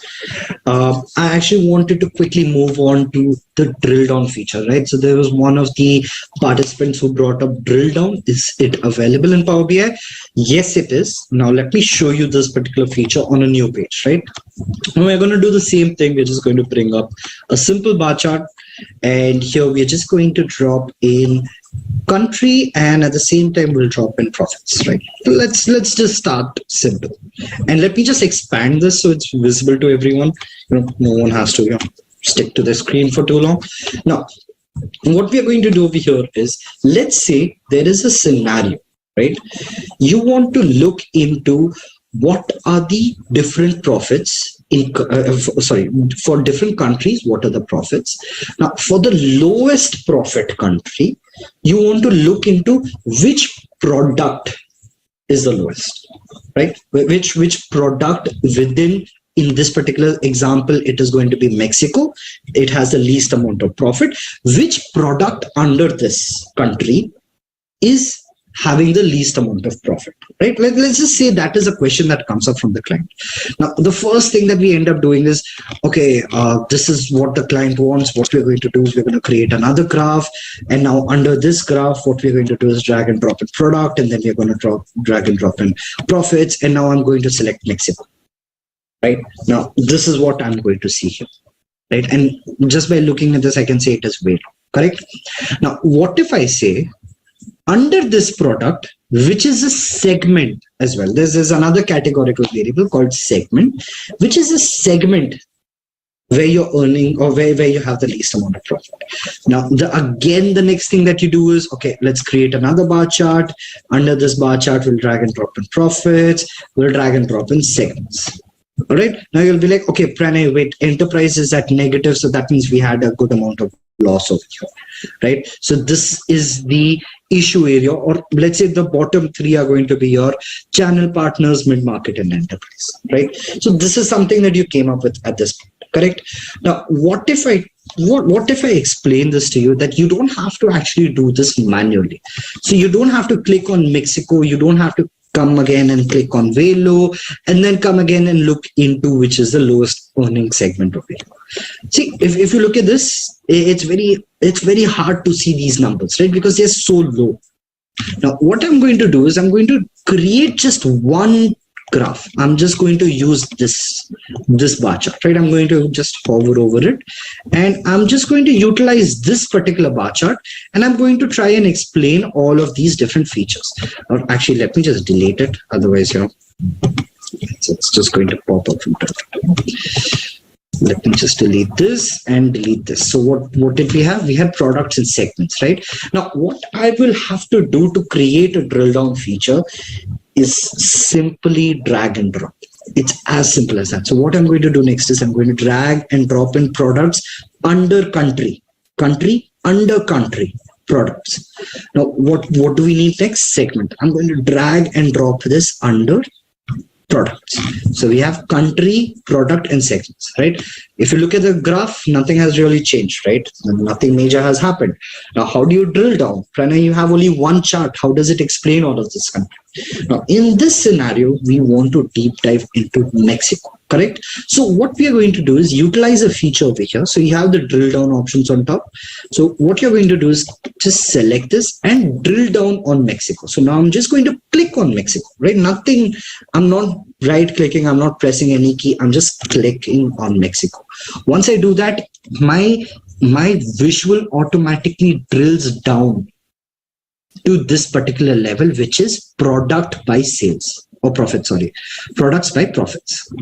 I actually wanted to quickly move on to the drill down feature, right? So there was one of the participants who brought up drill down. Is it available in Power BI? Yes, it is. Now let me show you this particular feature on a new page, right? Now we're going to do the same thing. We're just going to bring up a simple bar chart, and here we're just going to drop in country, and at the same time we'll drop in profits, right? Let's just start simple, and let me just expand this so it's visible to everyone. No one has to stick to the screen for too long. Now what we are going to do over here is, let's say there is a scenario, right? You want to look into what are the different profits for different countries. What are the profits? Now for the lowest profit country, you want to look into which product is the lowest, right? Which product within, in this particular example, it is going to be Mexico. It has the least amount of profit. Which product under this country is having the least amount of profit, right? Let's just say that is a question that comes up from the client. Now, the first thing that we end up doing is, okay, this is what the client wants. What we're going to do is we're going to create another graph. And now under this graph, what we're going to do is drag and drop in product. And then we're going to drag and drop in profits. And now I'm going to select Mexico, right? Now, this is what I'm going to see here, right? And just by looking at this, I can say it is way low, correct? Now, what if I say, under this product, which is a segment as well, there's another categorical variable called segment, which is a segment where you're earning, or where you have the least amount of profit. Now, again, the next thing that you do is, okay, let's create another bar chart. Under this bar chart, we'll drag and drop in profits. We'll drag and drop in segments. All right. Now you'll be like, okay, Pranay, wait, enterprise is at negative. So that means we had a good amount of loss over here, right? So this is the issue area, or let's say the bottom three are going to be your channel partners, mid-market, and enterprise, right? So this is something that you came up with at this point, correct? Now, what if I explain this to you, that you don't have to actually do this manually? So you don't have to click on Mexico, you don't have to come again and click on Velo, and then come again and look into which is the lowest earning segment of it. See, if you look at this, it's very hard to see these numbers, right? Because they're so low. Now, what I'm going to do is I'm going to create just one graph. I'm just going to use this bar chart, right? I'm going to just hover over it, and I'm just going to utilize this particular bar chart, and I'm going to try and explain all of these different features. Or actually, let me just delete it. Otherwise, it's just going to pop up from time. Let me just delete this and delete this. So what did we have? We had products and segments, right? Now, what I will have to do to create a drill down feature is simply drag and drop. It's as simple as that. So what I'm going to do next is I'm going to drag and drop in products under country under country products. Now, what do we need next? Segment. I'm going to drag and drop this under products. So we have country, product, and segments, right? If you look at the graph, nothing has really changed, right? Nothing major has happened. Now, how do you drill down? Pranay, you have only one chart. How does it explain all of this country? Now, in this scenario, we want to deep dive into Mexico, correct? So what we are going to do is utilize a feature over here. So you have the drill down options on top. So what you're going to do is just select this and drill down on Mexico. So now I'm just going to click on Mexico, right? Nothing, I'm not right clicking, I'm not pressing any key, I'm just clicking on Mexico. Once I do that, my visual automatically drills down to this particular level, which is product by sales. profits, sorry, products by profits.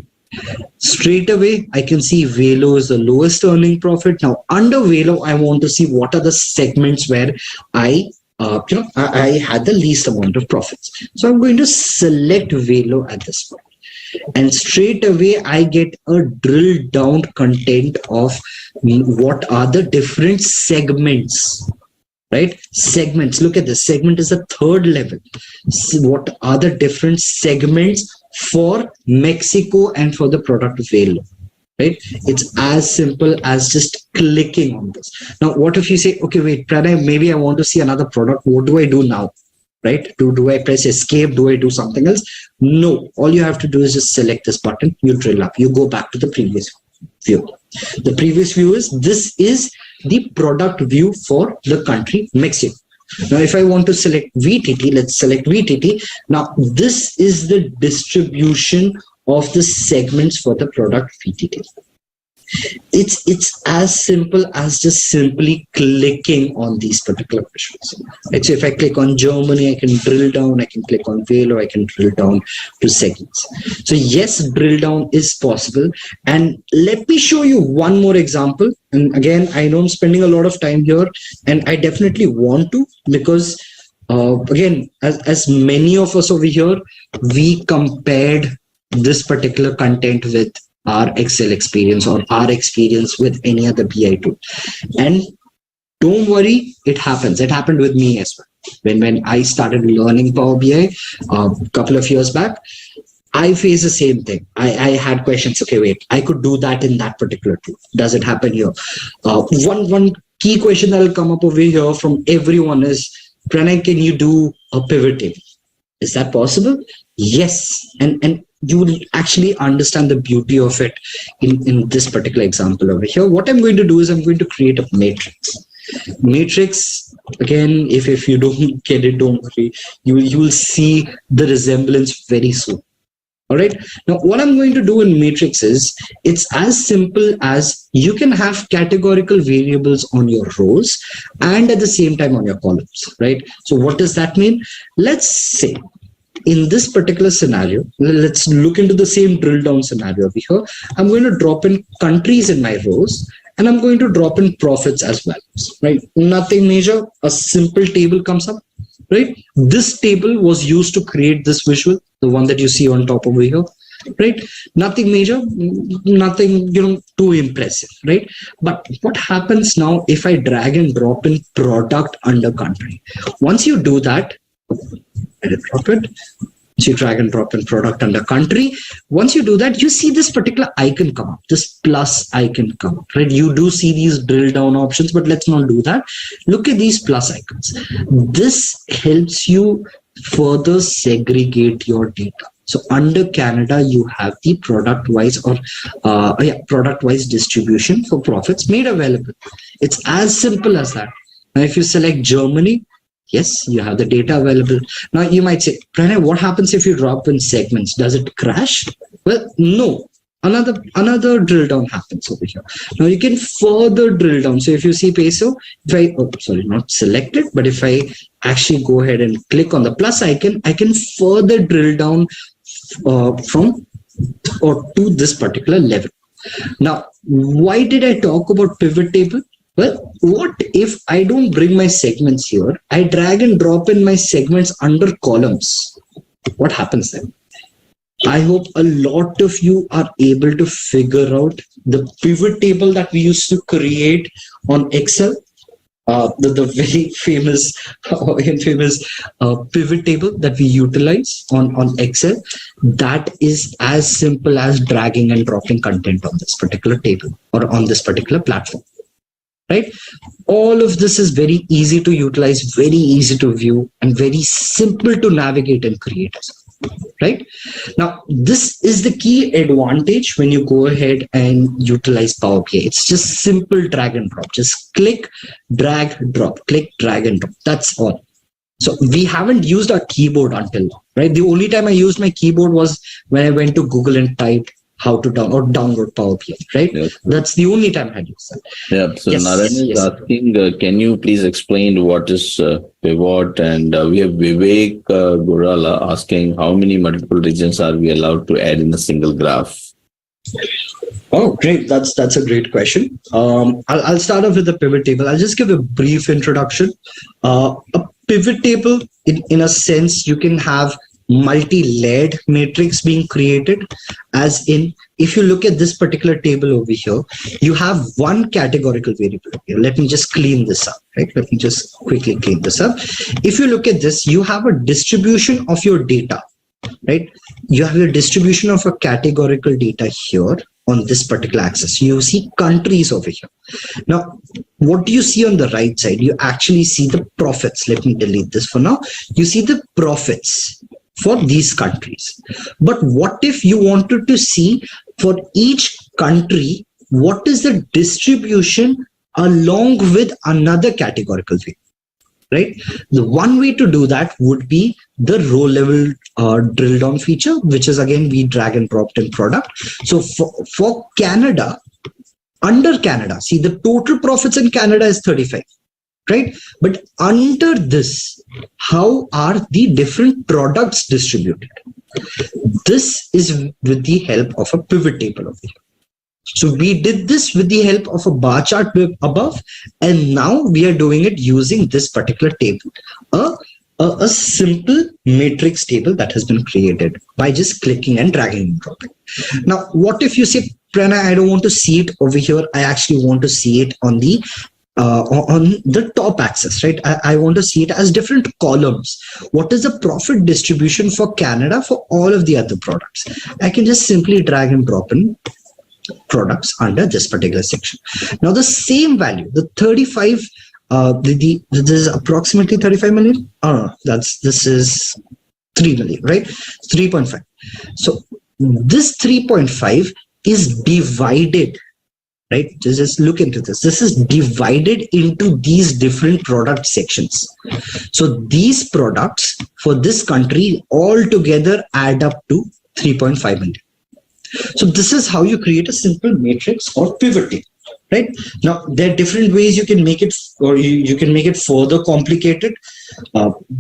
Straight away, I can see Velo is the lowest earning profit. Now, under Velo, I want to see what are the segments where I had the least amount of profits. So I'm going to select Velo at this point. And straight away, I get a drill down content of what are the different segments. Right? Segments. Look at this. Segment is the third level. What are the different segments for Mexico and for the product Velo? Right? It's as simple as just clicking on this. Now, what if you say, okay, wait, Pranay, maybe I want to see another product. What do I do now? Right? Do I press escape? Do I do something else? No. All you have to do is just select this button. You drill up. You go back to the previous view. The previous view is, this is the product view for the country Mexico. Now, if I want to select VTT, let's select VTT. Now, this is the distribution of the segments for the product VTT. It's as simple as just simply clicking on these particular visuals. Right? So if I click on Germany, I can drill down, I can click on Velo, I can drill down to segments. So yes, drill down is possible. And let me show you one more example. And again, I know I'm spending a lot of time here, and I definitely want to, because again, as many of us over here, we compared this particular content with our Excel experience or our experience with any other BI tool. And don't worry, it happens. It happened with me as well. When I started learning Power BI a couple of years back, I faced the same thing. I had questions. Okay, wait, I could do that in that particular tool. Does it happen here? One key question that will come up over here from everyone is, Pranay, can you do a pivot table? Is that possible? Yes. And you will actually understand the beauty of it in this particular example over here. What I'm going to do is I'm going to create a matrix. Matrix, again, if you don't get it, don't worry. You will see the resemblance very soon. All right. Now, what I'm going to do in matrix is, it's as simple as you can have categorical variables on your rows and at the same time on your columns, right? So what does that mean? Let's say, in this particular scenario, let's look into the same drill down scenario over here. I'm going to drop in countries in my rows, and I'm going to drop in profits as values, right? Nothing major, a simple table comes up, right? This table was used to create this visual, the one that you see on top over here, right? Nothing major, nothing, too impressive, right? But what happens now if I drag and drop in product under country? Once you do that, drop it. So you drag and drop in product under country. Once you do that, you see this particular icon come up, this plus icon come up, right? You do see these drill down options, but let's not do that. Look at these plus icons. This helps you further segregate your data. So under Canada, you have the product-wise product-wise distribution for profits made available. It's as simple as that. Now, if you select Germany, yes, you have the data available. Now you might say, Pranay, what happens if you drop in segments? Does it crash? Well, no. Another drill down happens over here. Now you can further drill down. So if you see peso, not select it, but if I actually go ahead and click on the plus icon, I can further drill down from or to this particular level. Now, why did I talk about pivot table? Well, what if I don't bring my segments here? I drag and drop in my segments under columns. What happens then? I hope a lot of you are able to figure out the pivot table that we used to create on Excel, the very famous pivot table that we utilize on Excel. That is as simple as dragging and dropping content on this particular table or on this particular platform. Right? All of this is very easy to utilize, very easy to view, and very simple to navigate and create. Right? Now, this is the key advantage when you go ahead and utilize Power BI. It's just simple drag and drop. Just click, drag, drop, click, drag and drop. That's all. So we haven't used our keyboard until now, right? The only time I used my keyboard was when I went to Google and typed how to download Power BI, right? Yep. That's the only time I use that. Yep. So Yes, Naren is yes. asking, can you please explain what is pivot? And we have Vivek Gurala asking, how many multiple regions are we allowed to add in a single graph? Oh, great. That's a great question. I'll start off with the pivot table. I'll just give a brief introduction. A pivot table, in a sense, you can have multi-layered matrix being created, as in, if you look at this particular table over here, you have one categorical variable here. Let me just clean this up, right? Let me just quickly clean this up. If you look at this, you have a distribution of your data, right? You have a distribution of a categorical data here on this particular axis. You see countries over here. Now, what do you see on the right side? You actually see the profits. Let me delete this for now. You see the profits for these countries. But what if you wanted to see for each country, what is the distribution along with another categorical variable? Right? The one way to do that would be the row level drill down feature, which is again, we drag and dropped in product. So for Canada, under Canada, see the total profits in Canada is 35, right? But under this, how are the different products distributed? This is with the help of a pivot table over here. So we did this with the help of a bar chart above, and now we are doing it using this particular table, a simple matrix table that has been created by just clicking and dragging and dropping. Now, what if you say, Pranay, I don't want to see it over here. I actually want to see it on the top axis, right? I want to see it as different columns. What is the profit distribution for Canada for all of the other products? I can just simply drag and drop in products under this particular section. Now the same value, the 35, this is approximately 35 million. This is 3 million, right? 3.5. So this 3.5 is divided, right? Just look into this. This is divided into these different product sections. So these products for this country all together add up to 3.5 million. So this is how you create a simple matrix or pivot table, right? Now, there are different ways you can make it, or you can make it further complicated.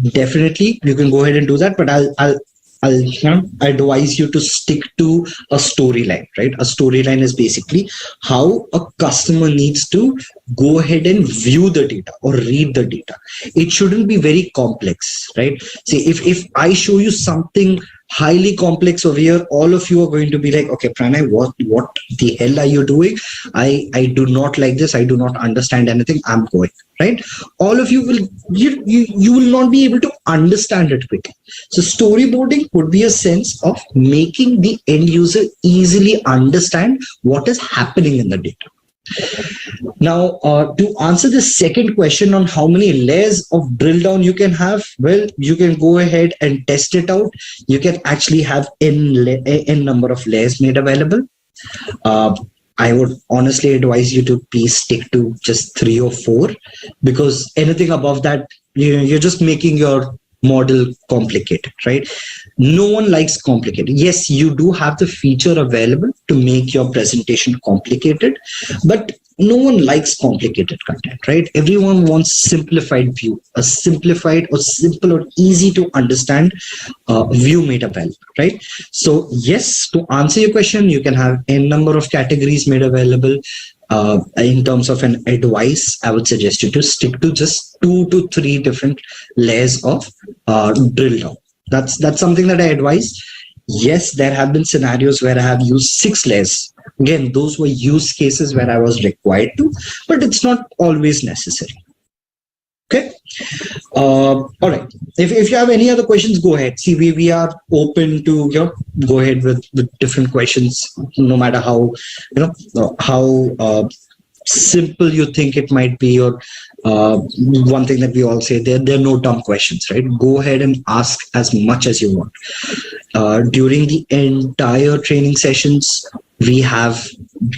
Definitely, you can go ahead and do that, but I'll advise you to stick to a storyline, right? A storyline is basically how a customer needs to go ahead and view the data or read the data. It shouldn't be very complex, right? See, if I show you something highly complex over here, all of you are going to be like, okay, Pranay, what the hell are you doing? I do not like this. I do not understand anything. I'm going, right? All of you will not be able to understand it quickly. So storyboarding would be a sense of making the end user easily understand what is happening in the data. Now, to answer the second question on how many layers of drill down you can have, well, you can go ahead and test it out. You can actually have n number of layers made available. I would honestly advise you to please stick to just 3 or 4, because anything above that, you're just making your model complicated, right? No one likes complicated. Yes, you do have the feature available to make your presentation complicated, but no one likes complicated content, right? Everyone wants simplified view, a simplified or simple or easy to understand view made available, right? So yes, to answer your question, you can have n number of categories made available. In terms of an advice, I would suggest you to stick to just 2 to 3 different layers of drill down. That's something that I advise. Yes, there have been scenarios where I have used 6 layers. Again, those were use cases where I was required to, but it's not always necessary. Okay. All right. If you have any other questions, go ahead. See, we are open to go ahead with different questions, no matter how how simple you think it might be, or one thing that we all say, there are no dumb questions, right? Go ahead and ask as much as you want. During the entire training sessions, we have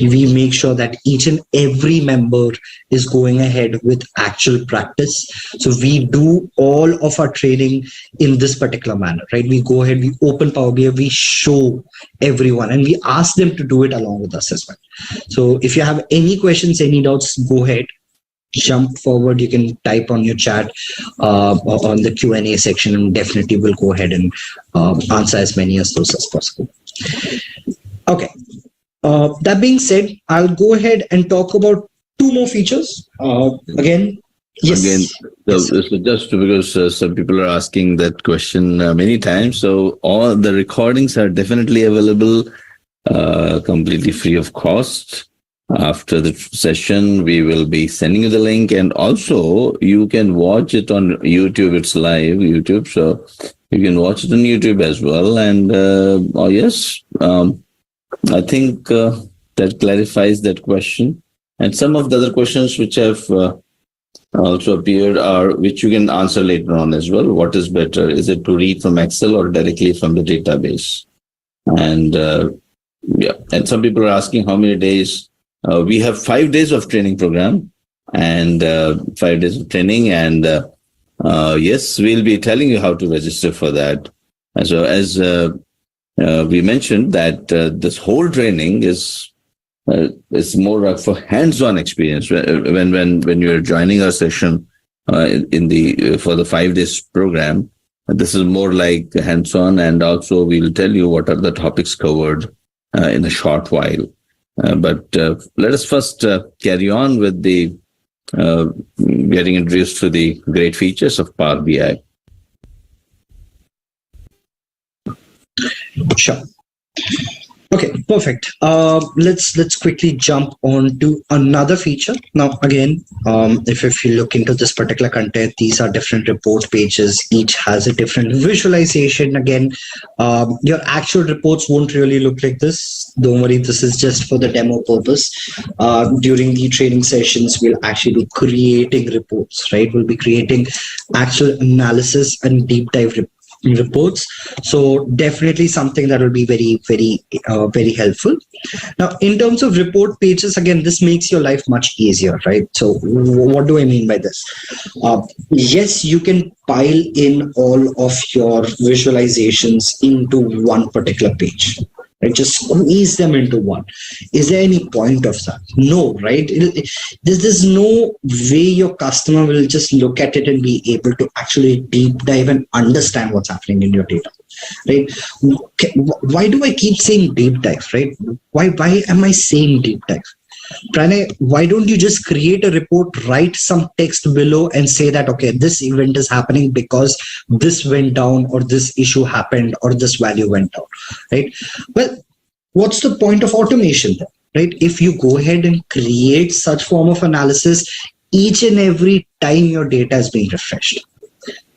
we make sure that each and every member is going ahead with actual practice. So we do all of our training in this particular manner, right? We go ahead, we open Power BI, we show everyone, and we ask them to do it along with us as well. So if you have any questions, any doubts, go ahead, jump forward. You can type on your chat on the Q&A section, and definitely we'll go ahead and answer as many as those as possible. Okay. That being said, I'll go ahead and talk about two more features. Again, yes. So just because some people are asking that question many times, so all the recordings are definitely available completely free of cost. After the session, we will be sending you the link, and also you can watch it on YouTube. It's live YouTube, so you can watch it on YouTube as well. And I think that clarifies that question. And some of the other questions which have also appeared are which you can answer later on as well. What is better? Is it to read from Excel or directly from the database? And and some people are asking how many days. We have 5 days of training program and 5 days of training. And yes, we'll be telling you how to register for that. And so as we mentioned that this whole training is more for hands-on experience. When you're joining our session for the 5 days program, this is more like hands-on, and also we'll tell you what are the topics covered in a short while. But let us first carry on with the getting introduced to the great features of Power BI. Sure. Okay, perfect. Let's quickly jump on to another feature. Now, again, if you look into this particular content, these are different report pages. Each has a different visualization. Again, your actual reports won't really look like this. Don't worry, this is just for the demo purpose. During the training sessions, we'll actually be creating reports, right? We'll be creating actual analysis and deep dive reports. So definitely something that will be very, very helpful. Now, in terms of report pages, again, this makes your life much easier, right? So what do I mean by this? Yes, you can pile in all of your visualizations into one particular page. Right? Just squeeze them into one. Is there any point of that? No, right? There's no way your customer will just look at it and be able to actually deep dive and understand what's happening in your data, right? Why do I keep saying deep dive, right? Why am I saying deep dive? Pranay, why don't you just create a report, write some text below and say that, okay, this event is happening because this went down, or this issue happened, or this value went down, right? Well, what's the point of automation then, right? If you go ahead and create such form of analysis each and every time your data is being refreshed,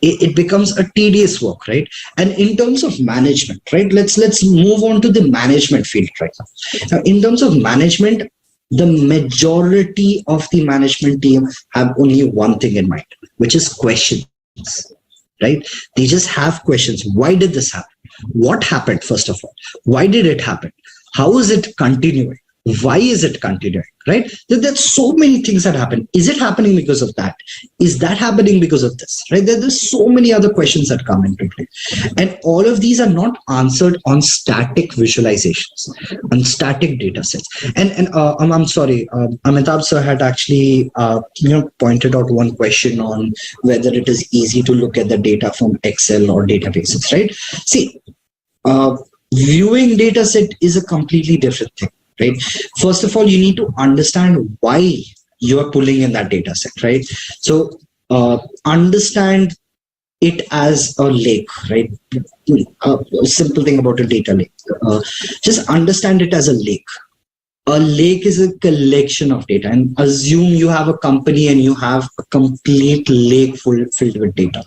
it becomes a tedious work, right? And in terms of management, right? Let's move on to the management field right now. Now, in terms of management, the majority of the management team have only one thing in mind, which is questions, right? They just have questions. Why did this happen? What happened, first of all? Why did it happen? How is it continuing? Why is it continuing, right? There's so many things that happen. Is it happening because of that? Is that happening because of this, right? There's so many other questions that come into play. And all of these are not answered on static visualizations, on static data sets. And I'm sorry, Amitabh sir had actually pointed out one question on whether it is easy to look at the data from Excel or databases, right? See, viewing data set is a completely different thing. Right. First of all, you need to understand why you are pulling in that data set, right? So understand it as a lake, right? A simple thing about a data lake. Just understand it as a lake. A lake is a collection of data, and assume you have a company and you have a complete lake filled with data.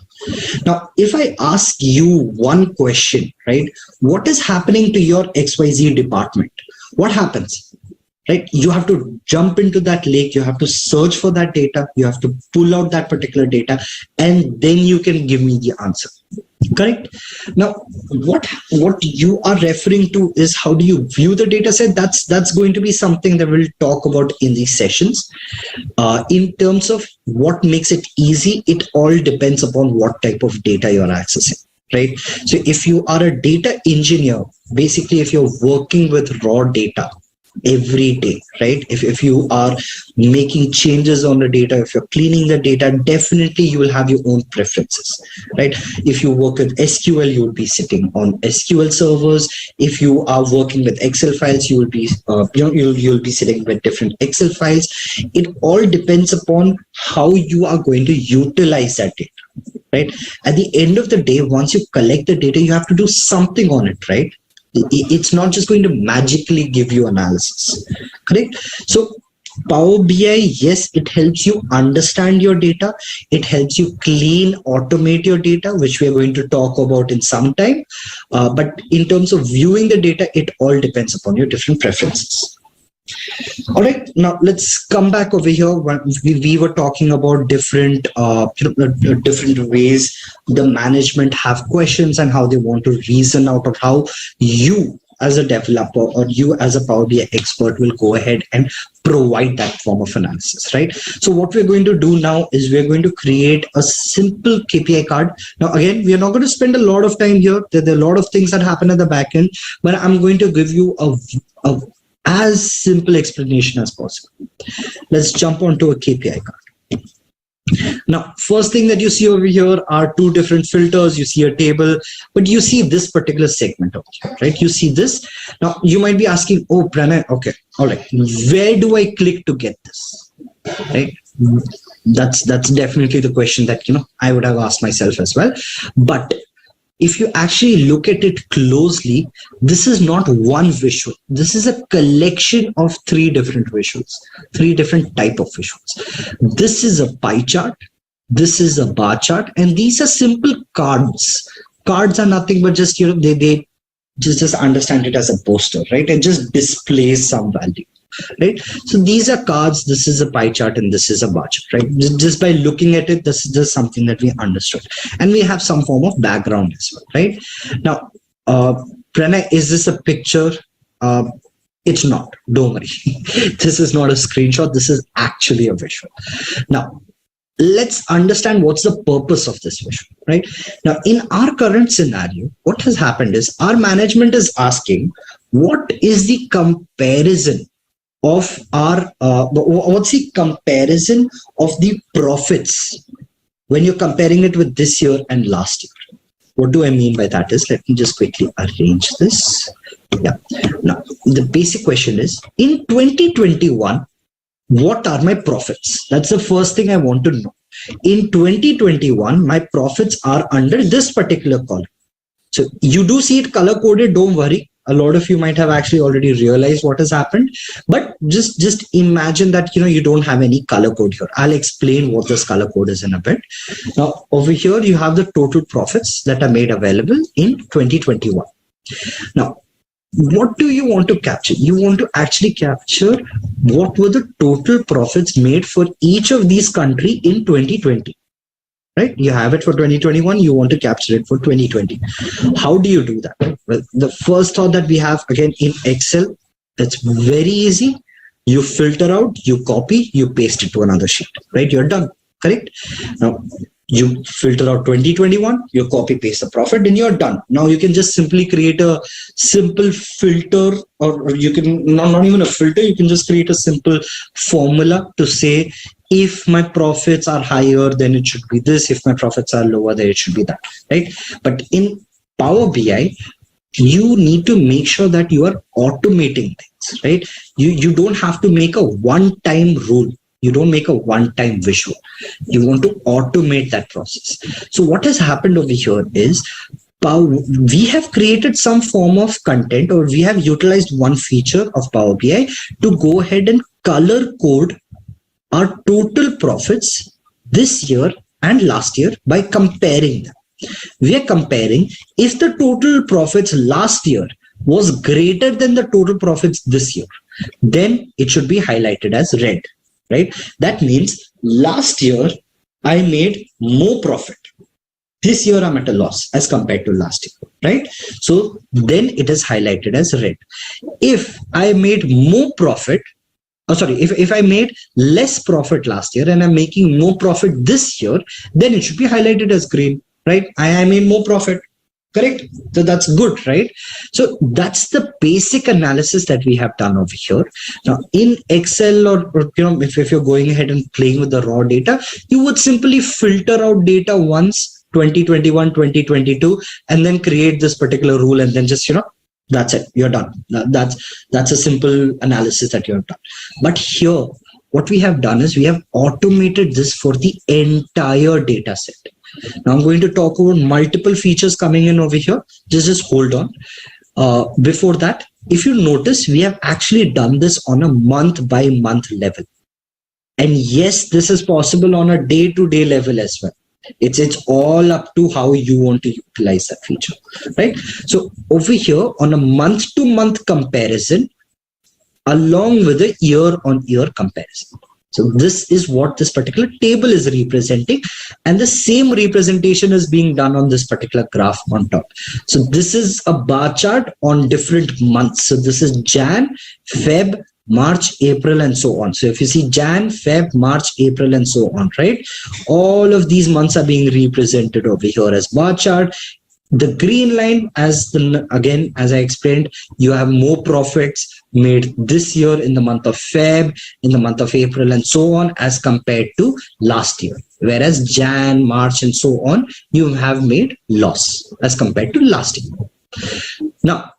Now, if I ask you one question, right? What is happening to your XYZ department? What happens, right? You have to jump into that lake. You have to search for that data. You have to pull out that particular data, and then you can give me the answer. Correct. Now, what you are referring to is how do you view the data set? That's going to be something that we'll talk about in these sessions. In terms of what makes it easy, it all depends upon what type of data you're accessing. Right. So if you are a data engineer, basically, if you're working with raw data every day, right? If you are making changes on the data, if you're cleaning the data, definitely you will have your own preferences, right? If you work with SQL, you will be sitting on SQL servers. If you are working with Excel files, you will be you'll be sitting with different Excel files. It all depends upon how you are going to utilize that data. Right. At the end of the day, once you collect the data, you have to do something on it, right? It's not just going to magically give you analysis. Correct. So Power BI, yes, it helps you understand your data. It helps you clean, automate your data, which we are going to talk about in some time. But in terms of viewing the data, it all depends upon your different preferences. All right, now let's come back over here. When we were talking about different different ways the management have questions and how they want to reason out of how you as a developer or you as a Power BI expert will go ahead and provide that form of analysis, right? So what we're going to do now is we're going to create a simple KPI card. Now, again, we are not going to spend a lot of time here. There are a lot of things that happen at the back end, but I'm going to give you a as simple explanation as possible. Let's jump onto a KPI card. Now, first thing that you see over here are two different filters. You see a table, but you see this particular segment over here, right? You see this. Now, you might be asking, oh, Pranay, okay, all right, where do I click to get this, right? That's definitely the question that, I would have asked myself as well. But if you actually look at it closely, this is not one visual. This is a collection of three different visuals, three different type of visuals. This is a pie chart. This is a bar chart. And these are simple cards. Cards are nothing but just, they just understand it as a poster, right? And just displays some value. Right. So these are cards. This is a pie chart and this is a bar chart, right? Just by looking at it, this is just something that we understood. And we have some form of background as well, right? Now, Pranay, is this a picture? It's not. Don't worry. This is not a screenshot. This is actually a visual. Now, let's understand what's the purpose of this visual, right? Now, in our current scenario, what has happened is our management is asking, what is the comparison of our what's the comparison of the profits when you're comparing it with this year and last year? What do I mean by that is, let me just quickly arrange this. Yeah. Now, the basic question is, in 2021, what are my profits? That's the first thing I want to know. In 2021, my profits are under this particular column. So you do see it color coded, don't worry. A lot of you might have actually already realized what has happened, but just imagine that, you don't have any color code here. I'll explain what this color code is in a bit. Now, over here, you have the total profits that are made available in 2021. Now, what do you want to capture? You want to actually capture what were the total profits made for each of these countries in 2020. Right? You have it for 2021. You want to capture it for 2020. How do you do that? Well, the first thought that we have, again, in Excel, it's very easy. You filter out, you copy, you paste it to another sheet, right? You're done. Correct? Now, you filter out 2021, you copy paste the profit, and you're done. Now you can just simply create a simple filter, or you can not even a filter, you can just create a simple formula to say, if my profits are higher, then it should be this. If my profits are lower, then it should be that, right? But in Power BI, you need to make sure that you are automating things, right? You don't have to make a one-time rule. You don't make a one-time visual. You want to automate that process. So what has happened over here is we have created some form of content, or we have utilized one feature of Power BI to go ahead and color code our total profits this year and last year by comparing them. We are comparing if the total profits last year was greater than the total profits this year, then it should be highlighted as red, right? That means last year I made more profit. This year I'm at a loss as compared to last year, right? So then it is highlighted as red. If I made more profit, if I made less profit last year and I'm making more profit this year, then it should be highlighted as green, right? I made more profit, correct? So that's good, right? So that's the basic analysis that we have done over here. Now in Excel, or if you're going ahead and playing with the raw data, you would simply filter out data once, 2021, 2022, and then create this particular rule, and then just that's it, you're done. That's a simple analysis that you have done. But here what we have done is we have automated this for the entire data set. Now I'm going to talk about multiple features coming in over here. Just hold on. Before that, if you notice, we have actually done this on a month by month level. And yes, this is possible on a day-to-day level as well. It's all up to how you want to utilize that feature, right? So over here on a month-to-month comparison, along with a year-on-year comparison. So this is what this particular table is representing, and the same representation is being done on this particular graph on top. So this is a bar chart on different months. So this is Jan, Feb, March, April, and so on. So if you see Jan, Feb, March, April, and so on, right? All of these months are being represented over here as bar chart. The green line, as I explained, you have more profits made this year in the month of Feb, in the month of April, and so on, as compared to last year. Whereas Jan, March, and so on, you have made loss as compared to last year. Now,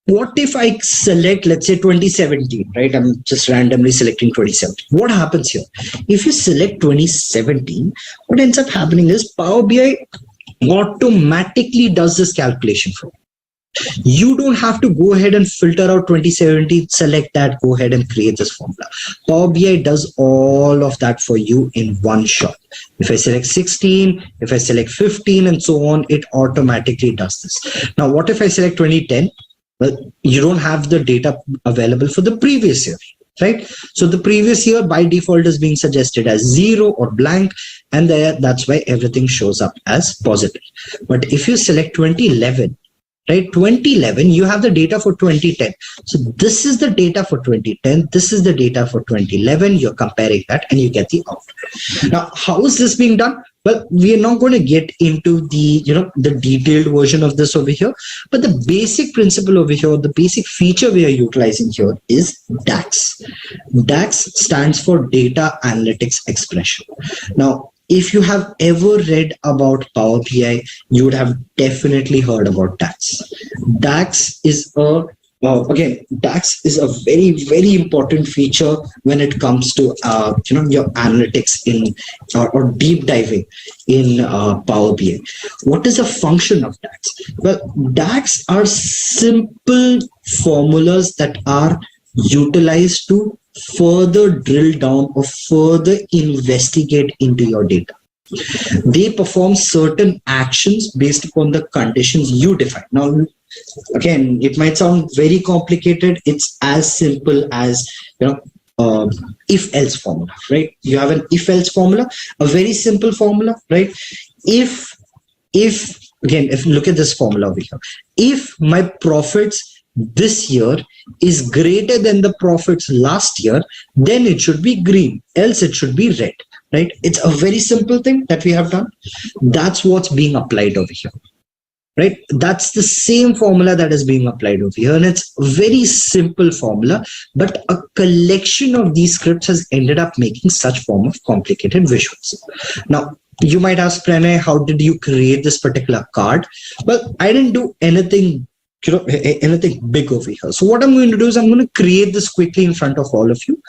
what if I select, let's say 2017, right? I'm just randomly selecting 2017. What happens here? If you select 2017, what ends up happening is Power BI automatically does this calculation for you. You don't have to go ahead and filter out 2017, select that, go ahead and create this formula. Power BI does all of that for you in one shot. If I select 16, if I select 15, and so on, it automatically does this. Now, what if I select 2010? Well, you don't have the data available for the previous year, right? So the previous year by default is being suggested as 0 or blank, and that's why everything shows up as positive. But if you select 2011, right, 2011, you have the data for 2010. So this is the data for 2010. This is the data for 2011. You're comparing that and you get the output. Now, how is this being done? Well, we are not going to get into the, the detailed version of this over here, but the basic principle over here, the basic feature we are utilizing here is DAX. DAX stands for Data Analytics Expression. Now, if you have ever read about Power BI, you would have definitely heard about DAX. DAX is DAX is a very, very important feature when it comes to your analytics in or deep diving in Power BI. What is a function of DAX? Well, DAX are simple formulas that are utilized to further drill down or further investigate into your data. They perform certain actions based upon the conditions you define. Now, again, it might sound very complicated. It's as simple as, if-else formula, right? You have an if-else formula, a very simple formula, right? If look at this formula over here. If my profits this year is greater than the profits last year, then it should be green, else it should be red, right? It's a very simple thing that we have done. That's what's being applied over here, right? That's the same formula that is being applied over here, and it's a very simple formula, but a collection of these scripts has ended up making such form of complicated visuals. Now, you might ask, Pranay, how did you create this particular card? Well, I didn't do anything big over here. So what I'm going to do is I'm going to create this quickly in front of all of you.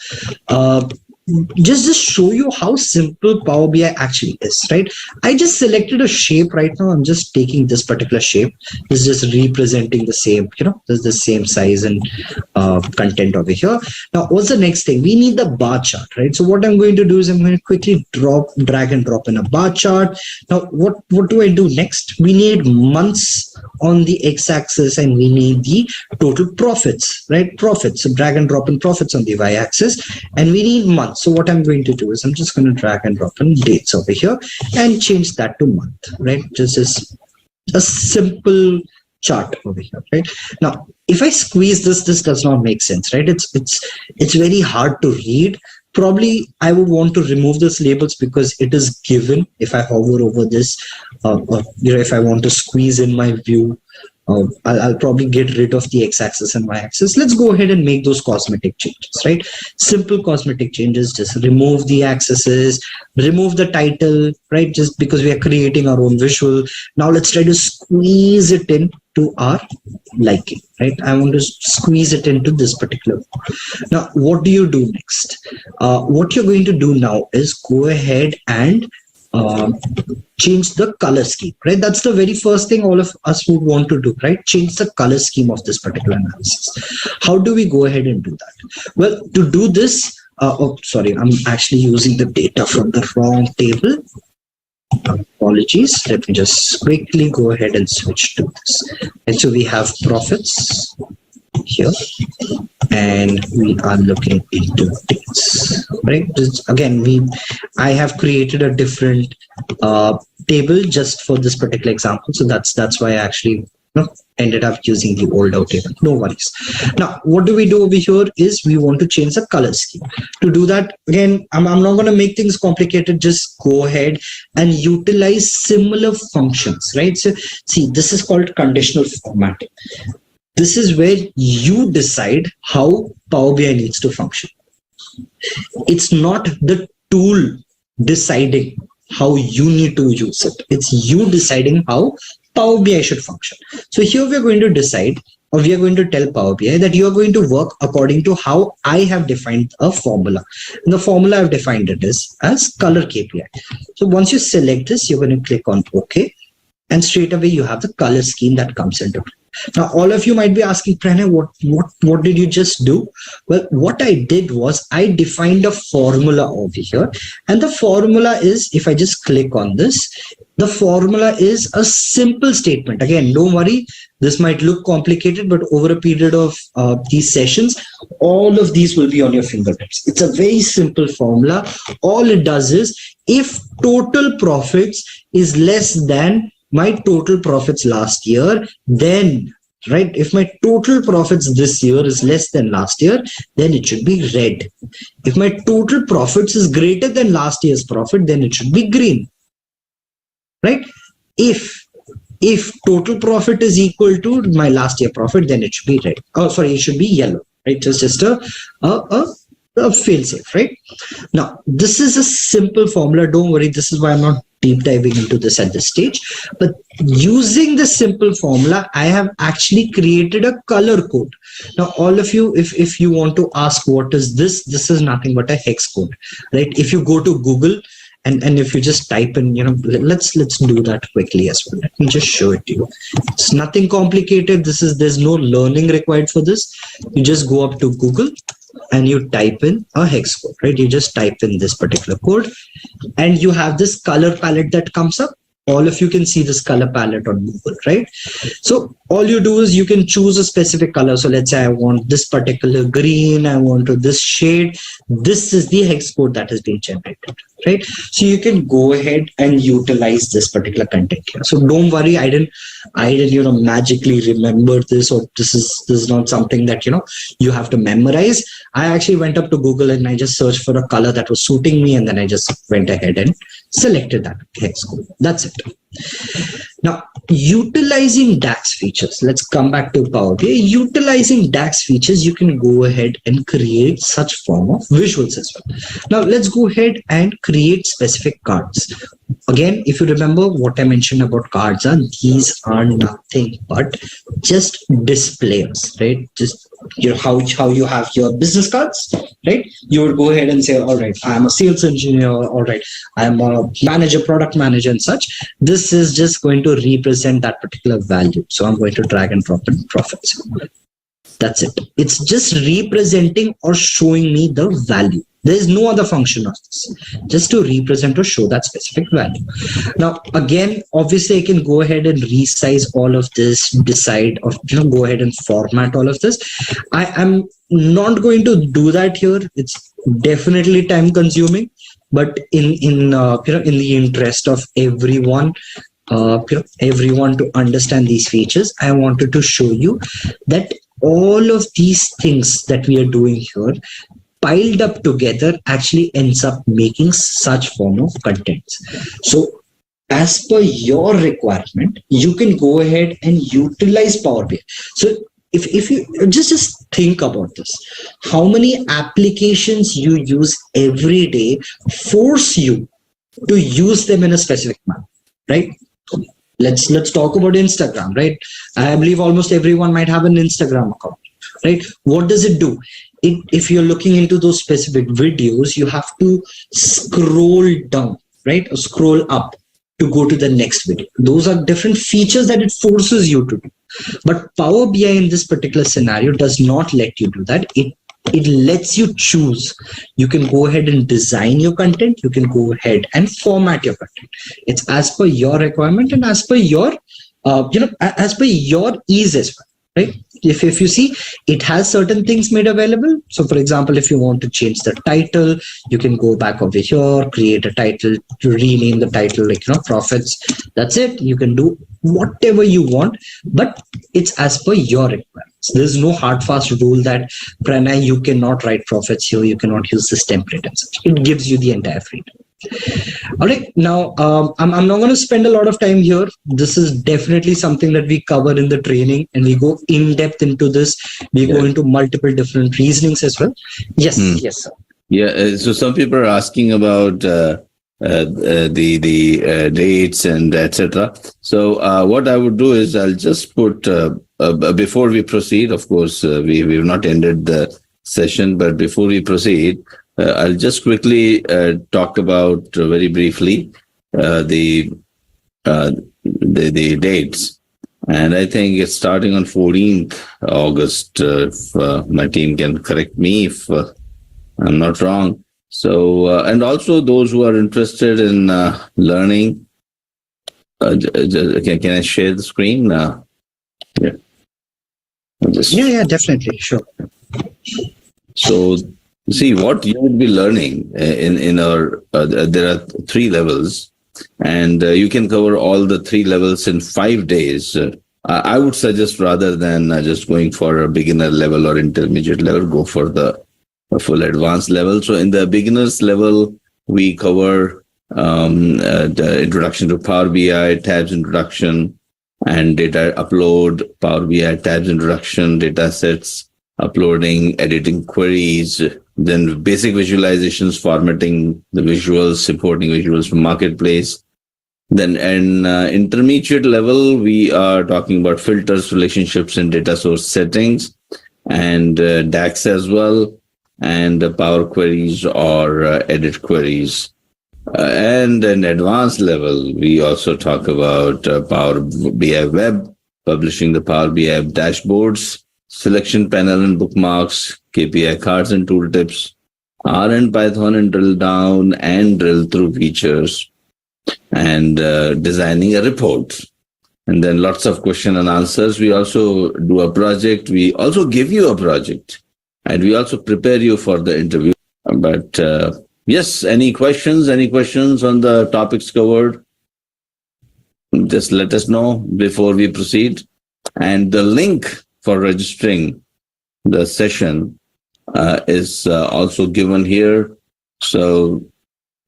Just show you how simple Power BI actually is, right? I just selected a shape right now. I'm just taking this particular shape. It's just representing the same, there's the same size and content over here. Now, what's the next thing? We need the bar chart, right? So what I'm going to do is I'm going to quickly drag and drop in a bar chart. Now, what do I do next? We need months on the x-axis and we need the total profits, right? Profits. So drag and drop in profits on the y-axis, and we need months. Now, so what I'm going to do is I'm just going to drag and drop in dates over here and change that to month, right? Just as a simple chart over here, right? Now, if I squeeze this does not make sense, right? It's very hard to read. Probably I would want to remove this labels because it is given. If I hover over this, if I want to squeeze in my view, I'll probably get rid of the x-axis and y-axis. Let's go ahead and make those cosmetic changes, right? Simple cosmetic changes, just remove the axes, remove the title, right? Just because we are creating our own visual. Now let's try to squeeze it in to our liking, right? I want to squeeze it into this particular. Now, what do you do next? What you're going to do now is go ahead and change the color scheme, right? That's the very first thing all of us would want to do, right? Change the color scheme of this particular analysis. How do we go ahead and do that? Well, to do this, I'm actually using the data from the wrong table. Apologies. Let me just quickly go ahead and switch to this. And so we have profits here, and we are looking into dates, right? Again, I have created a different table just for this particular example, so that's why I actually ended up using the old out table. No worries. Now, what do we do over here is we want to change the color scheme. To do that, again, I'm not going to make things complicated. Just go ahead and utilize similar functions, right? So see, this is called conditional formatting. This is where you decide how Power BI needs to function. It's not the tool deciding how you need to use it. It's you deciding how Power BI should function. So here we are going to decide, or we are going to tell Power BI that you are going to work according to how I have defined a formula. And the formula I've defined it is as color KPI. So once you select this, you're going to click on OK. And straight away you have the color scheme that comes into play. Now, all of you might be asking, Pranay, what did you just do? Well, what I did was I defined a formula over here. And the formula is, if I just click on this, the formula is a simple statement. Again, don't worry, this might look complicated, but over a period of these sessions, all of these will be on your fingertips. It's a very simple formula. All it does is, if total profits is less than my total profits last year, then, right, if my total profits this year is less than last year, then it should be red. If my total profits is greater than last year's profit, then it should be green, right? If total profit is equal to my last year profit, then it should be red. Oh, sorry, it should be yellow, right? Just a fail safe, right? Now, this is a simple formula. Don't worry, this is why I'm not deep diving into this at this stage. But using this simple formula, I have actually created a color code. Now, all of you, if you want to ask what is this, this is nothing but a hex code, right? If you go to Google and if you just type in, let's do that quickly as well. Let me just show it to you. It's nothing complicated. There's no learning required for this. You just go up to Google and you type in a hex code, right? You just type in this particular code and you have this color palette that comes up. All of you can see this color palette on Google, right? So all you do is you can choose a specific color. So let's say I want this particular green, I want to this shade. This is the hex code that has been generated, right? So you can go ahead and utilize this particular content here. So don't worry, I didn't magically remember this, or this is not something that you have to memorize. I actually went up to Google and I just searched for a color that was suiting me, and then I just went ahead and selected that hex code. That's it. Now, utilizing DAX features, let's come back to Power BI. Utilizing DAX features, you can go ahead and create such form of visuals as well. Now, let's go ahead and create specific cards. Again, if you remember what I mentioned about cards, these are nothing but just displays, right? Just how you have your business cards, right? You would go ahead and say, all right, I'm a sales engineer, all right, I'm a manager, product manager and such. This is just going to represent that particular value. So I'm going to drag and drop in profits. That's it. It's just representing or showing me the value. There is no other function of this, just to represent or show that specific value. Now, again, obviously, I can go ahead and resize all of this, decide of, go ahead and format all of this. I am not going to do that here. It's definitely time consuming, but in the interest of everyone, everyone to understand these features, I wanted to show you that all of these things that we are doing here piled up together actually ends up making such form of contents. So as per your requirement, you can go ahead and utilize Power BI. So if you just think about this, how many applications you use every day force you to use them in a specific manner, right? Let's talk about Instagram, right? I believe almost everyone might have an Instagram account, right? What does it do? If you're looking into those specific videos, you have to scroll down, right? Or scroll up to go to the next video. Those are different features that it forces you to do. But Power BI in this particular scenario does not let you do that. It lets you choose. You can go ahead and design your content. You can go ahead and format your content. It's as per your requirement and as per your, as per your ease as well, right? If you see, it has certain things made available. So for example, if you want to change the title, you can go back over here, create a title, to rename the title, like, profits. That's it. You can do whatever you want, but it's as per your requirements. There's no hard fast rule that Pranay, you cannot write profits here, you cannot use this template and such. It gives you the entire freedom. All right, now I'm not going to spend a lot of time here. This is definitely something that we cover in the training, and we go in depth into this. We go into multiple different reasonings as well. Yes, yes, sir. Yeah. So some people are asking about the dates and etc. So what I would do is I'll just put before we proceed. Of course, we've not ended the session, but before we proceed, I'll just quickly talk about very briefly the dates. And I think it's starting on 14th August. If my team can correct me if I'm not wrong. So, and also those who are interested in learning, can I share the screen? Yeah. Yeah, definitely. Sure. So, see what you would be learning in our, there are 3 levels, and you can cover all the 3 levels in 5 days. I would suggest rather than just going for a beginner level or intermediate level, go for the full advanced level. So in the beginners level, we cover the introduction to Power BI, tabs introduction, and data upload, Power BI tabs introduction, data sets, uploading, editing queries, then basic visualizations, formatting the visuals, importing visuals from Marketplace. Then in intermediate level, we are talking about filters, relationships, and data source settings, and DAX as well, and Power Queries or edit queries. And in advanced level, we also talk about Power BI Web, publishing the Power BI dashboards, selection panel and bookmarks, KPI cards and tooltips, R and Python and drill down and drill through features, and designing a report. And then lots of question and answers. We also do a project. We also give you a project, and we also prepare you for the interview. But yes, any questions on the topics covered? Just let us know before we proceed. And the link for registering the session is also given here. So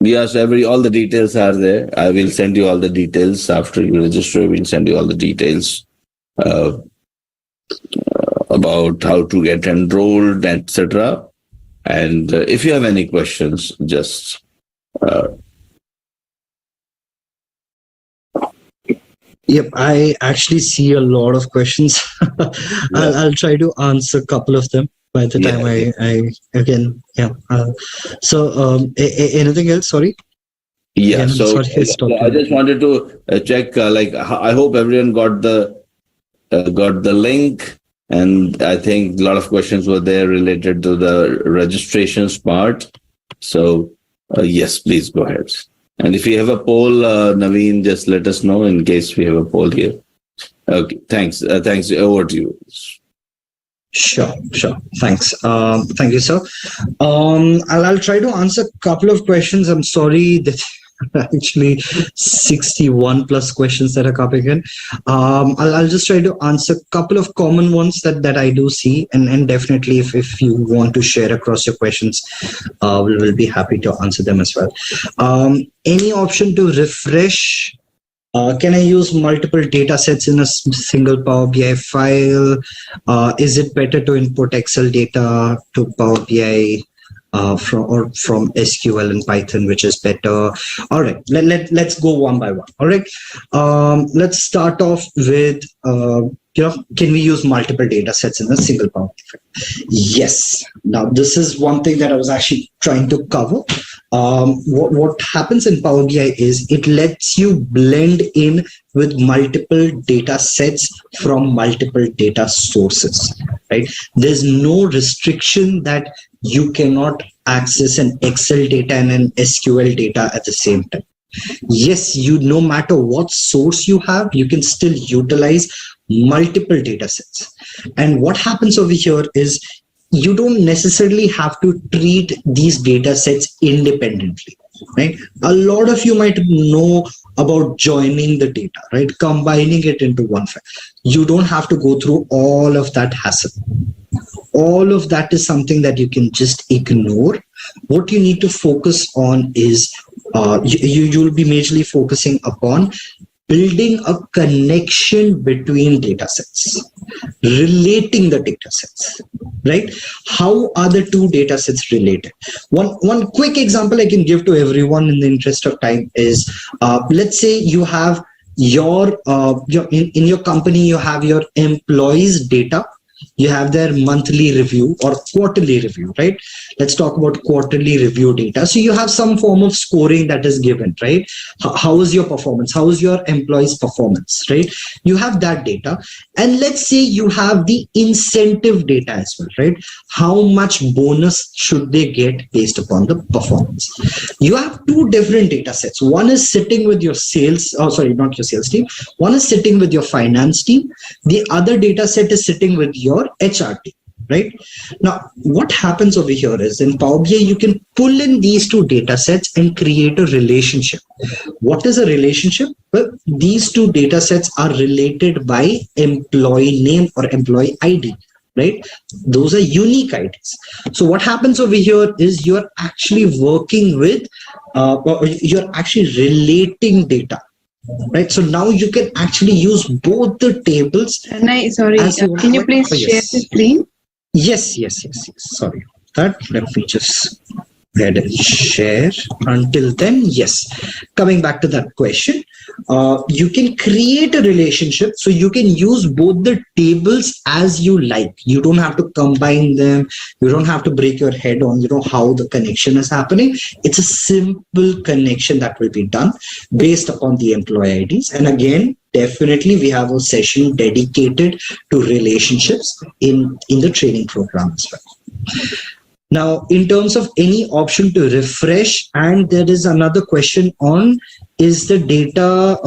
yes, all the details are there. I will send you all the details after you register. We'll send you all the details about how to get enrolled, etc. And if you have any questions, just Yep, I actually see a lot of questions. I'll try to answer a couple of them by the time I again. So anything else? Sorry. Yeah. Again, so I just wanted to check. I hope everyone got the link. And I think a lot of questions were there related to the registrations part. So, yes, please go ahead. And if you have a poll, Naveen, just let us know in case we have a poll here. Okay, thanks. Thanks. Over to you. Sure. Thanks. Thank you, sir. I'll try to answer a couple of questions. I'm sorry that actually 61 plus questions that are coming in. I'll just try to answer a couple of common ones that I do see, and definitely if you want to share across your questions, we'll be happy to answer them as well. Any option to refresh? Can I use multiple data sets in a single Power BI file? Is it better to input Excel data to Power BI from SQL and Python, which is better? All right, let's go one by one. All right, let's start off with can we use multiple data sets in a single Power BI file? Yes. Now this is one thing that I was actually trying to cover. What happens in Power BI is it lets you blend in with multiple data sets from multiple data sources, right? There's no restriction that you cannot access an Excel data and an SQL data at the same time. Yes, no matter what source you have, you can still utilize multiple data sets. And what happens over here is you don't necessarily have to treat these data sets independently, right? A lot of you might know about joining the data, right? Combining it into one file. You don't have to go through all of that hassle. All of that is something that you can just ignore. What you need to focus on is you'll be majorly focusing upon building a connection between data sets, relating the data sets, right? How are the two data sets related? One quick example I can give to everyone in the interest of time is, let's say you have in your company, you have your employees' data. You have their monthly review or quarterly review, right? Let's talk about quarterly review data. So you have some form of scoring that is given, right? How is your performance? How is your employees' performance, right? You have that data. And let's say you have the incentive data as well, right? How much bonus should they get based upon the performance? You have two different data sets. One is sitting with your not your sales team. One is sitting with your finance team. The other data set is sitting with your HR team, right? Now, what happens over here is in Power BI, you can pull in these two data sets and create a relationship. What is a relationship? Well, these two data sets are related by employee name or employee ID, right? Those are unique IDs. So what happens over here is you're actually working with, you're actually relating data. Right, so now you can actually use both the tables. Can you please share the screen? Yes. Sorry, let me just ahead and share. Until then, yes. Coming back to that question, you can create a relationship, so you can use both the tables as you like. You don't have to combine them. You don't have to break your head on how the connection is happening. It's a simple connection that will be done based upon the employee IDs. And again, definitely we have a session dedicated to relationships in the training program as well. Now, in terms of any option to refresh, and there is another question on, is the data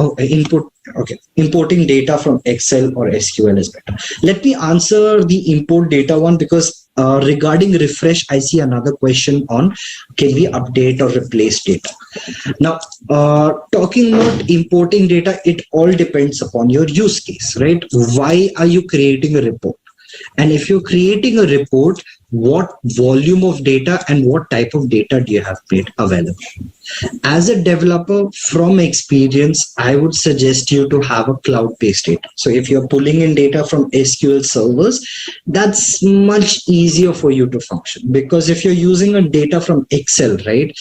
importing data from Excel or SQL is better? Let me answer the import data one, because regarding refresh, I see another question on, can we update or replace data? Now, talking about importing data, it all depends upon your use case, right? Why are you creating a report? And if you're creating a report, what volume of data and what type of data do you have made available? As a developer, from experience, I would suggest you to have a cloud-based data. So if you're pulling in data from SQL servers, that's much easier for you to function. Because if you're using a data from Excel, right,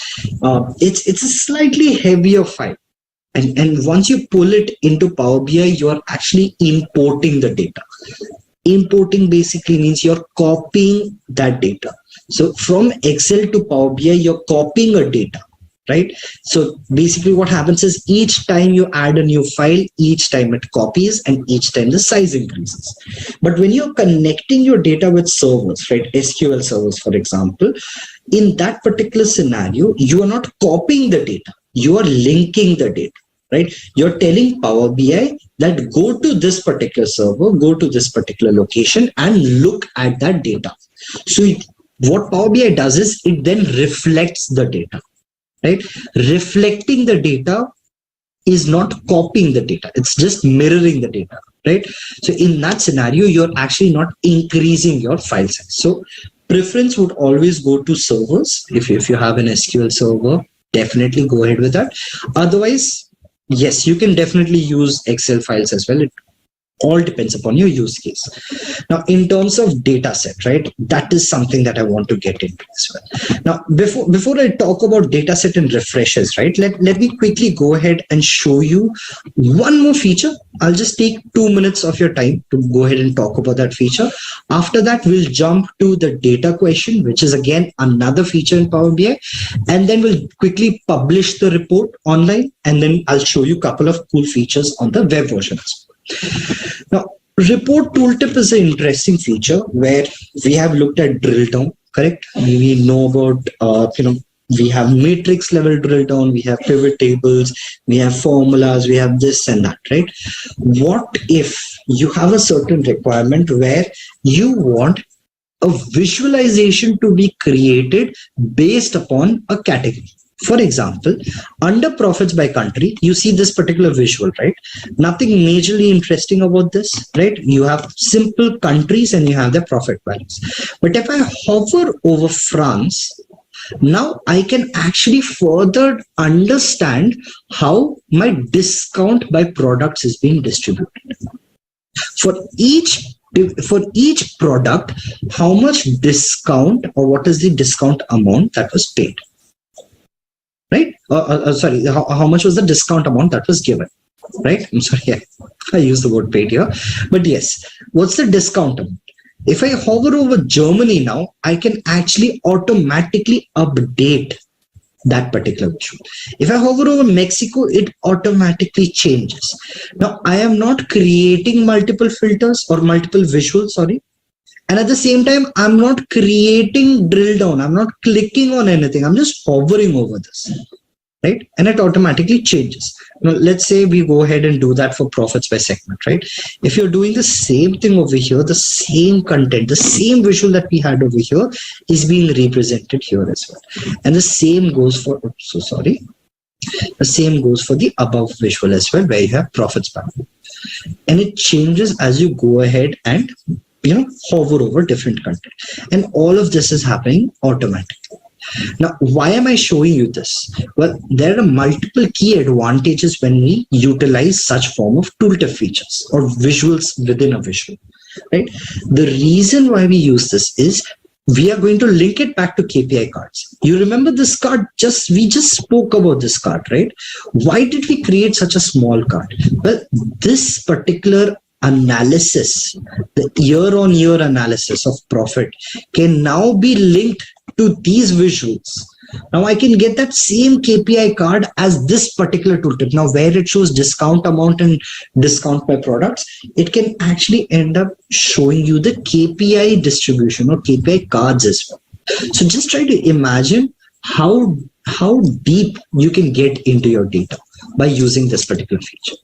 it's a slightly heavier file. And once you pull it into Power BI, you're actually importing the data. Importing basically means you're copying that data. So from Excel to Power BI, you're copying a data. right? So basically what happens is each time you add a new file, each time it copies and each time the size increases. But when you're connecting your data with servers, right, SQL servers, for example, in that particular scenario, you are not copying the data, you are linking the data, right? You're telling Power BI that go to this particular server, go to this particular location and look at that data. So what Power BI does is it then reflects the data, right? Reflecting the data is not copying the data, it's just mirroring the data, right? So in that scenario, you're actually not increasing your file size. So preference would always go to servers. If you have an SQL server, definitely go ahead with that. Otherwise, yes, you can definitely use Excel files as well. It all depends upon your use case. Now, in terms of data set, right, that is something that I want to get into as well. Now, before I talk about data set and refreshes, right, let me quickly go ahead and show you one more feature. I'll just take 2 minutes of your time to go ahead and talk about that feature. After that, we'll jump to the data question, which is again another feature in Power BI. And then we'll quickly publish the report online. And then I'll show you a couple of cool features on the web version as well. Now, report tooltip is an interesting feature where we have looked at drill down, correct? We know about, we have matrix level drill down, we have pivot tables, we have formulas, we have this and that, right? What if you have a certain requirement where you want a visualization to be created based upon a category? For example, under profits by country, you see this particular visual, right? Nothing majorly interesting about this, right? You have simple countries and you have their profit values. But if I hover over France, now I can actually further understand how my discount by products is being distributed. For each product, how much discount or what is the discount amount that was paid? Right? Sorry, how much was the discount amount that was given? Right? I'm sorry, I used the word paid here. But yes, what's the discount amount? If I hover over Germany now, I can actually automatically update that particular visual. If I hover over Mexico, it automatically changes. Now, I am not creating multiple filters or multiple visuals, sorry. And at the same time, I'm not creating drill down. I'm not clicking on anything. I'm just hovering over this, right? And it automatically changes. Now, let's say we go ahead and do that for profits by segment, right? If you're doing the same thing over here, the same content, the same visual that we had over here is being represented here as well. And the same goes for, the same goes for the above visual as well, where you have profits by. And it changes as you go ahead and hover over different content, and all of this is happening automatically. Now, why am I showing you this? Well, there are multiple key advantages when we utilize such form of tooltip features or visuals within a visual, right? The reason why we use this is we are going to link it back to KPI cards. You remember this card? We just spoke about this card, right? Why did we create such a small card? Well, this particular analysis, the year-on-year analysis of profit can now be linked to these visuals. Now I can get that same KPI card as this particular tooltip. Now where it shows discount amount and discount by products, it can actually end up showing you the KPI distribution or KPI cards as well. So just try to imagine how deep you can get into your data by using this particular feature.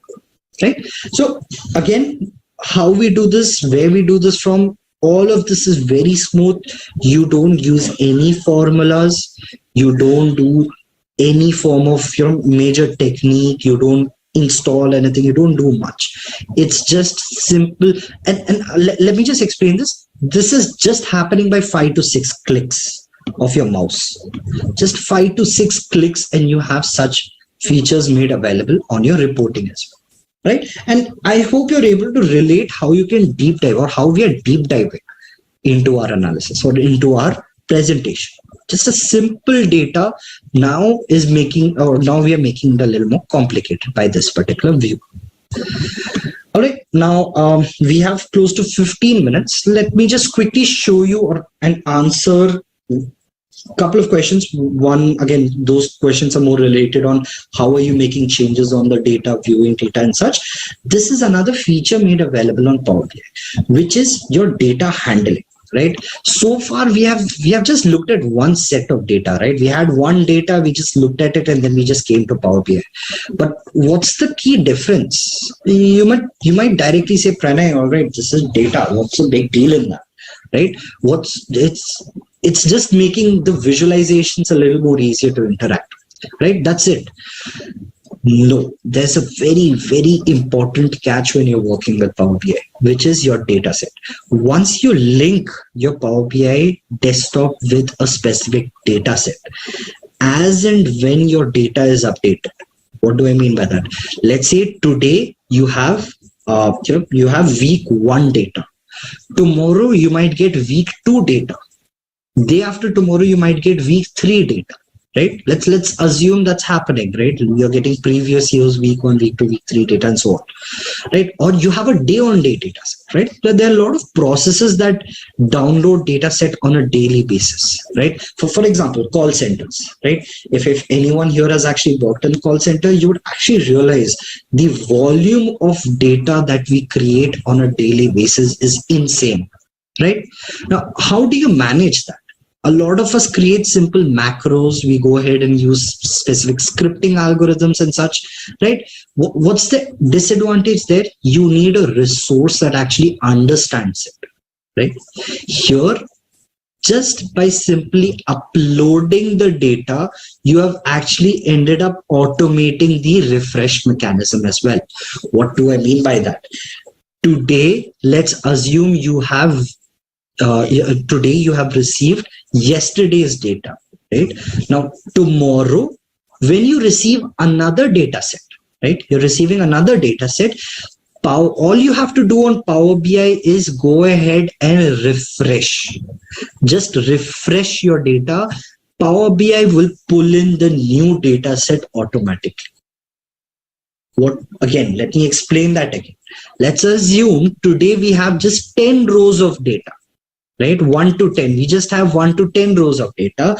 Right. So again, how we do this, where we do this from, all of this is very smooth. You don't use any formulas. You don't do any form of major technique. You don't install anything. You don't do much. It's just simple. And let me just explain this. This is just happening by 5 to 6 clicks of your mouse. Just 5 to 6 clicks and you have such features made available on your reporting as well. Right? And I hope you're able to relate how you can deep dive or how we are deep diving into our analysis or into our presentation. Just a simple data now we are making it a little more complicated by this particular view. All right, now we have close to 15 minutes. Let me just quickly show you and answer couple of questions. One, again, those questions are more related on how are you making changes on the data, viewing data and such. This is another feature made available on Power BI, which is your data handling. Right. So far, we have just looked at one set of data. Right. We had one data. We just looked at it, and then we just came to Power BI. But what's the key difference? You might directly say, Pranay, all right, this is data. What's the big deal in that? Right. It's just making the visualizations a little more easier to interact. Right. That's it. No, there's a very, very important catch when you're working with Power BI, which is your data set. Once you link your Power BI desktop with a specific data set, as and when your data is updated, what do I mean by that? Let's say today you have week 1 data. Tomorrow you might get week 2 data. Day after tomorrow you might get week 3 data. Right? Let's assume that's happening, right? You're getting previous year's week 1, week 2, week 3 data and so on, right? Or you have a day-on-day data set, right? There are a lot of processes that download data set on a daily basis, right? For example, call centers, right? If anyone here has actually worked in a call center, you would actually realize the volume of data that we create on a daily basis is insane, right? Now, how do you manage that? A lot of us create simple macros. We go ahead and use specific scripting algorithms and such, right? What's the disadvantage there? You need a resource that actually understands it, right? Here, just by simply uploading the data, you have actually ended up automating the refresh mechanism as well. What do I mean by that? Today, let's assume you have today you have received yesterday's data, right? Now, tomorrow, when you receive another data set, right? You're receiving another data set. All you have to do on Power BI is go ahead and refresh. Just refresh your data. Power BI will pull in the new data set automatically. Again, let me explain that again. Let's assume today we have just 10 rows of data. Right, 1 to 10. We just have 1 to 10 rows of data.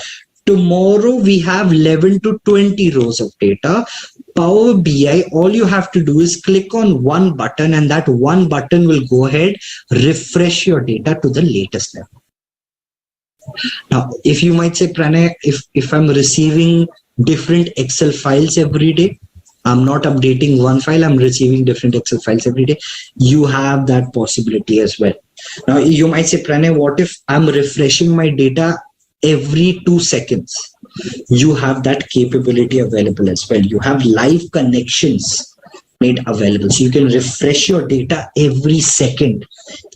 Tomorrow we have 11 to 20 rows of data. Power BI, all you have to do is click on one button, and that one button will go ahead, refresh your data to the latest level. Now, if you might say, Pranay, if I'm receiving different Excel files every day, I'm not updating one file, I'm receiving different Excel files every day, you have that possibility as well. Now, you might say, Pranay, what if I'm refreshing my data every 2 seconds? You have that capability available as well. You have live connections made available. So you can refresh your data every second.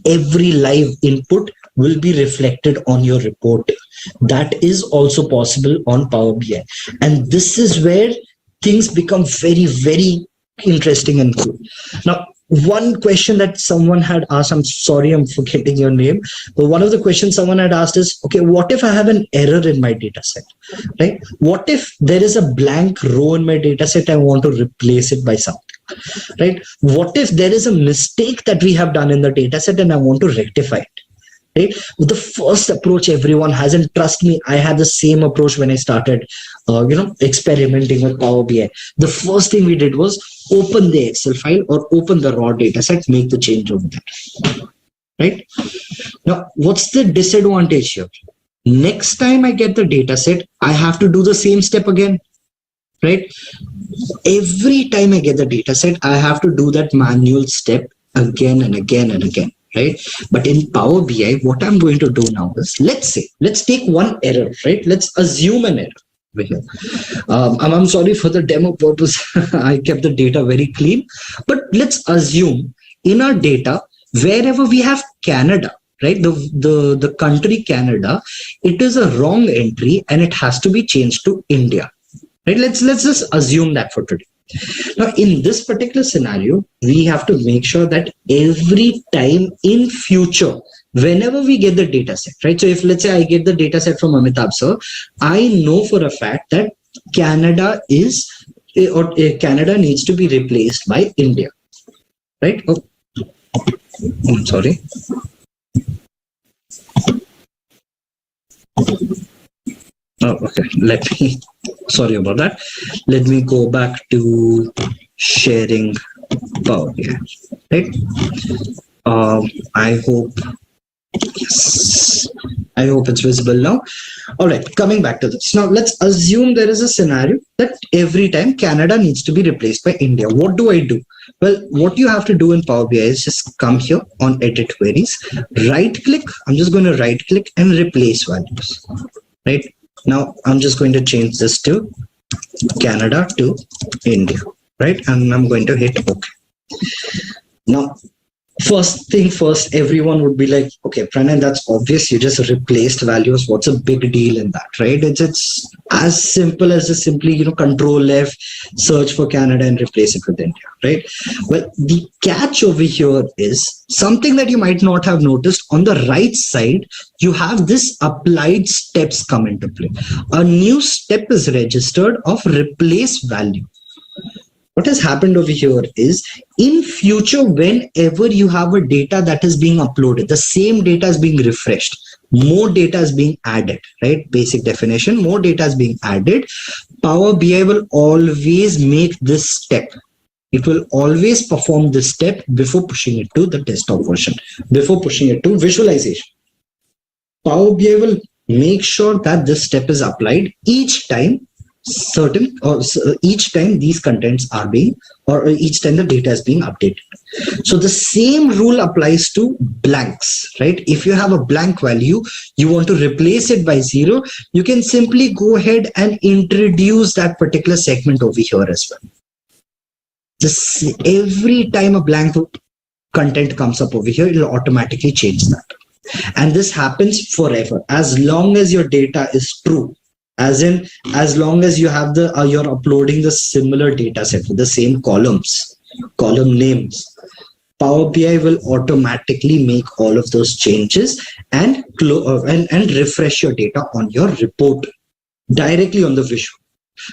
Every live input will be reflected on your report. That is also possible on Power BI. And this is where things become very, very interesting and cool. Now, one question that someone had asked, I'm sorry, I'm forgetting your name, but one of the questions someone had asked is, okay, what if I have an error in my data set, right? What if there is a blank row in my data set, I want to replace it by something, right? What if there is a mistake that we have done in the data set and I want to rectify it? Right? The first approach everyone has, and trust me, I had the same approach when I started, experimenting with Power BI. The first thing we did was open the Excel file or open the raw data set, make the change over there. Right? Now, what's the disadvantage here? Next time I get the data set, I have to do the same step again. Right? Every time I get the data set, I have to do that manual step again and again and again. Right? But in Power BI, what I'm going to do now is, let's take one error, right? Let's assume an error over here. I'm sorry for the demo purpose. I kept the data very clean, but let's assume in our data, wherever we have Canada, right? The country Canada, it is a wrong entry and it has to be changed to India, right? Let's just assume that for today. Now, in this particular scenario, we have to make sure that every time in future, whenever we get the data set, right? So if let's say I get the data set from Amitabh sir, I know for a fact that Canada needs to be replaced by India, right? Oh, I'm sorry. Oh, okay. Sorry about that. Let me go back to sharing Power BI, right? I hope, yes, I hope it's visible now. All right, coming back to this. Now, let's assume there is a scenario that every time Canada needs to be replaced by India. What do I do? Well, what you have to do in Power BI is just come here on Edit Queries, right click. I'm just going to right click and replace values, right? Now, I'm just going to change this to Canada to India, right? And I'm going to hit OK. Now, first thing first, everyone would be like, okay, Pranay, that's obvious. You just replaced values. What's a big deal in that, right? It's as simple as just simply, control F, search for Canada and replace it with India, right? Well, the catch over here is something that you might not have noticed. On the right side, you have this applied steps come into play. A new step is registered of replace value. What has happened over here is in future, whenever you have a data that is being uploaded, the same data is being refreshed, more data is being added, right? Basic definition, more data is being added. Power BI will always make this step. It will always perform this step before pushing it to the desktop version, before pushing it to visualization. Power BI will make sure that this step is applied each time each time these contents are being, or each time the data is being updated. So the same rule applies to blanks, right? If you have a blank value, you want to replace it by 0, you can simply go ahead and introduce that particular segment over here as well. Every time a blank content comes up over here, it will automatically change that. And this happens forever, as long as your data is true. As long as you have you're uploading the similar data set with the same column names, Power BI will automatically make all of those changes and refresh your data on your report directly on the visual.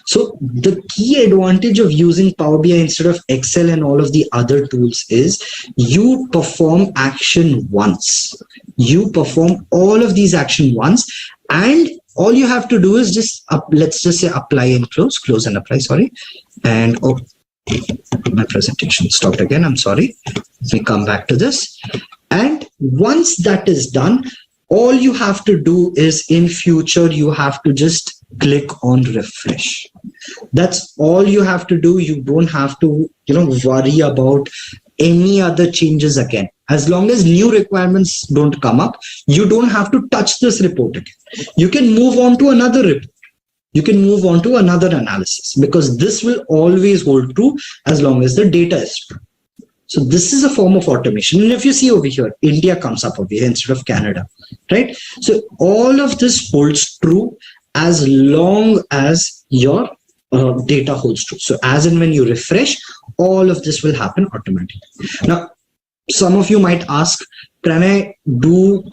So the key advantage of using Power BI instead of Excel and all of the other tools is you perform action once. You perform all of these action once, and all you have to do is just let's just say apply and close and apply, sorry. And my presentation stopped again, I'm sorry. Let me come back to this. And once that is done, all you have to do is in future, you have to just click on refresh. That's all you have to do. You don't have to, worry about any other changes again. As long as new requirements don't come up, you don't have to touch this report again. You can move on to another report. You can move on to another analysis, because this will always hold true as long as the data is true. So this is a form of automation. And if you see over here, India comes up over here instead of Canada, right? So all of this holds true as long as your data holds true. So as and when you refresh, all of this will happen automatically. Now, some of you might ask, Pranay,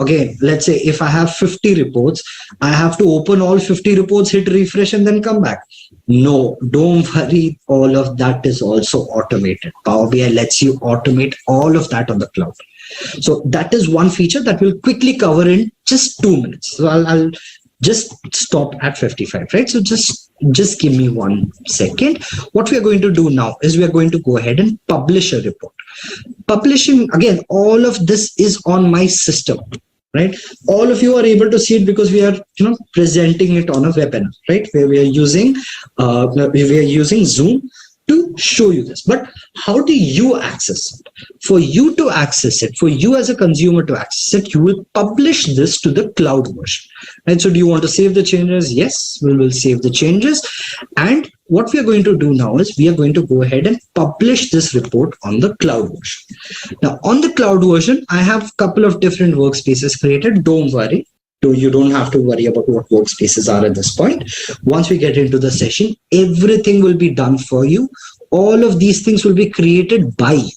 again, let's say if I have 50 reports, I have to open all 50 reports, hit refresh, and then come back. No, don't worry. All of that is also automated. Power BI lets you automate all of that on the cloud. So that is one feature that we'll quickly cover in just 2 minutes. So I'll just stop at 55, right? So just give me 1 second. What we are going to do now is we are going to go ahead and publish a report. Publishing, again, all of this is on my system, right? All of you are able to see it because we are, presenting it on a webinar, right? Where we are using Zoom to show you this. But how do you access it? For you to access it, for you as a consumer to access it, you will publish this to the cloud version. And so do you want to save the changes? Yes, we will save the changes. And what we are going to do now is we are going to go ahead and publish this report on the cloud version. Now, on the cloud version, I have a couple of different workspaces created. Don't worry. You don't have to worry about what workspaces are at this point. Once we get into the session, everything will be done for you. All of these things will be created by you,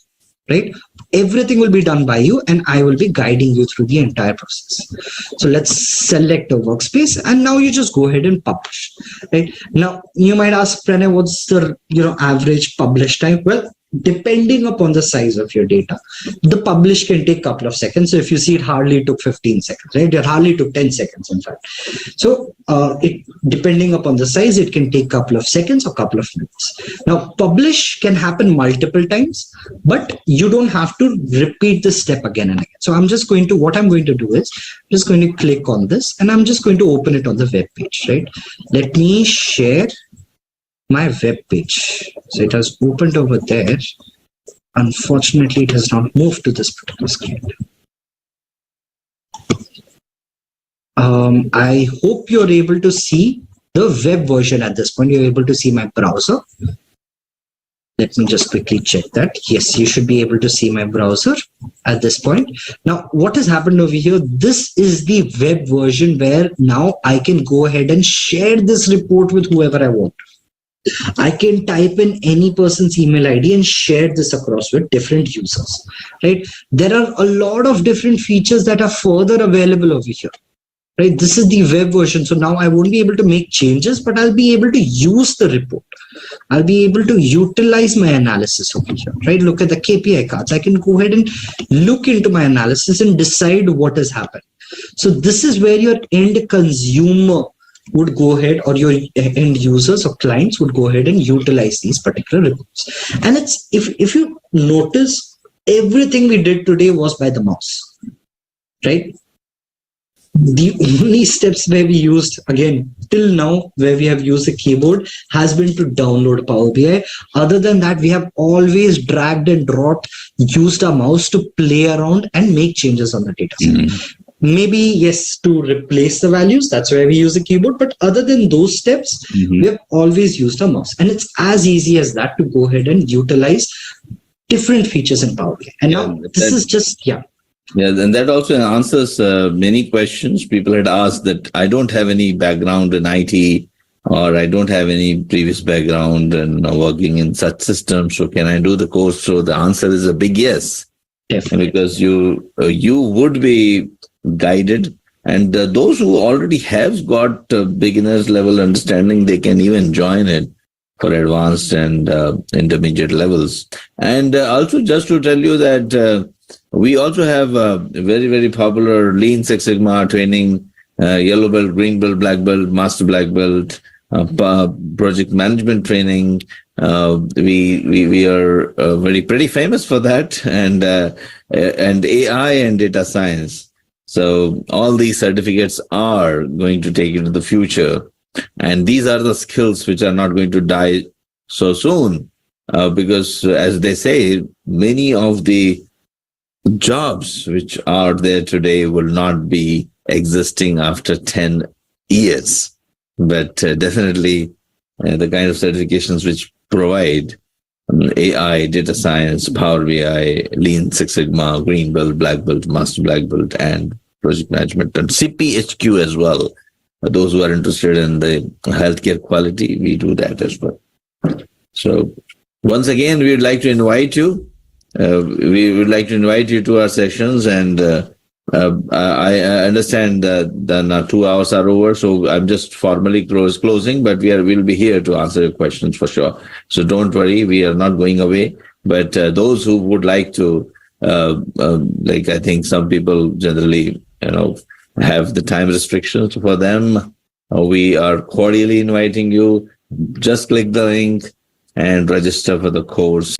right? Everything will be done by you, and I will be guiding you through the entire process. So let's select a workspace, and now you just go ahead and publish, right? Now, you might ask, Pranay, what's the average publish time? Well, depending upon the size of your data, the publish can take a couple of seconds. So if you see, it hardly took 15 seconds, right? It hardly took 10 seconds, in fact. So it depending upon the size, it can take a couple of seconds or couple of minutes. Now, publish can happen multiple times, but you don't have to repeat this step again and again. So what I'm going to do is just going to click on this, and I'm just going to open it on the web page, right? Let me share my web page. So it has opened over there. Unfortunately, it has not moved to this particular screen. I hope you're able to see the web version at this point. You're able to see my browser. Let me just quickly check that. Yes, you should be able to see my browser at this point. Now, what has happened over here? This is the web version where now I can go ahead and share this report with whoever I want. I can type in any person's email ID and share this across with different users, right? There are a lot of different features that are further available over here, right? This is the web version. So now I won't be able to make changes, but I'll be able to use the report. I'll be able to utilize my analysis over here, right? Look at the KPI cards. I can go ahead and look into my analysis and decide what has happened. So this is where your end consumer would go ahead, or your end users or clients would go ahead and utilize these particular reports. And it's, if you notice, everything we did today was by the mouse, right? The only steps where we used, again, till now, where we have used the keyboard has been to download Power BI. Other than that, we have always dragged and dropped, used our mouse to play around and make changes on the data set. Maybe, yes, to replace the values, that's where we use the keyboard. But other than those steps, we have always used a mouse. And it's as easy as that to go ahead and utilize different features in Power BI. And now this is just, Yeah, and that also answers many questions. People had asked that I don't have any background in IT, or I don't have any previous background in working in such systems. So can I do the course? So the answer is a big yes. Definitely. Because you would be guided, and those who already have got beginners level understanding, they can even join it for advanced and intermediate levels. And also, just to tell you that we also have a very, very popular Lean Six Sigma training, yellow belt, green belt, black belt, master black belt, project management training. We are pretty famous for that, and AI and data science. So all these certificates are going to take you to the future, and these are the skills which are not going to die so soon, because as they say, many of the jobs which are there today will not be existing after 10 years. But definitely the kind of certifications which provide AI, data science, Power BI, Lean Six Sigma, green belt, black belt, master black belt, and project management, and CPHQ as well. Those who are interested in the healthcare quality, we do that as well. So once again, we would like to invite you. We would like to invite you to our sessions, and I understand that now 2 hours are over, so I'm just formally closing, but we'll be here to answer your questions for sure. So don't worry, we are not going away. But those who would like to, like I think some people generally, have the time restrictions. For them, we are cordially inviting you. Just click the link and register for the course.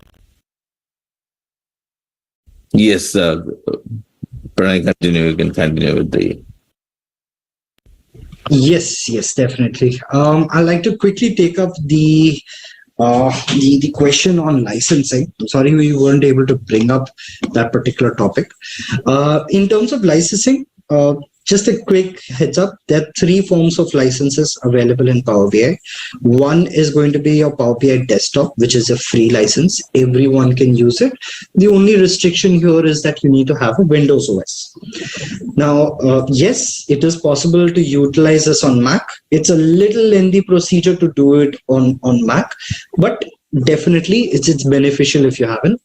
Yes, Pranay, continue. You can continue with the. Yes, definitely. I'd like to quickly take up the question on licensing. I'm sorry we weren't able to bring up that particular topic. In terms of licensing, just a quick heads up, there are 3 forms of licenses available in Power BI. One is going to be your Power BI desktop, which is a free license. Everyone can use it. The only restriction here is that you need to have a Windows OS. Now, yes, it is possible to utilize this on Mac. It's a little lengthy procedure to do it on Mac, but definitely it's beneficial if you have a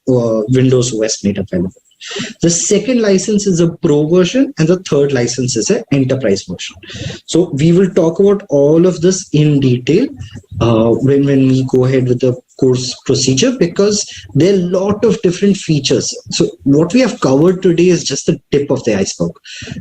Windows OS made available. The second license is a pro version, and the third license is an enterprise version. So we will talk about all of this in detail when we go ahead with the course procedure because there are a lot of different features. So what we have covered today is just the tip of the iceberg.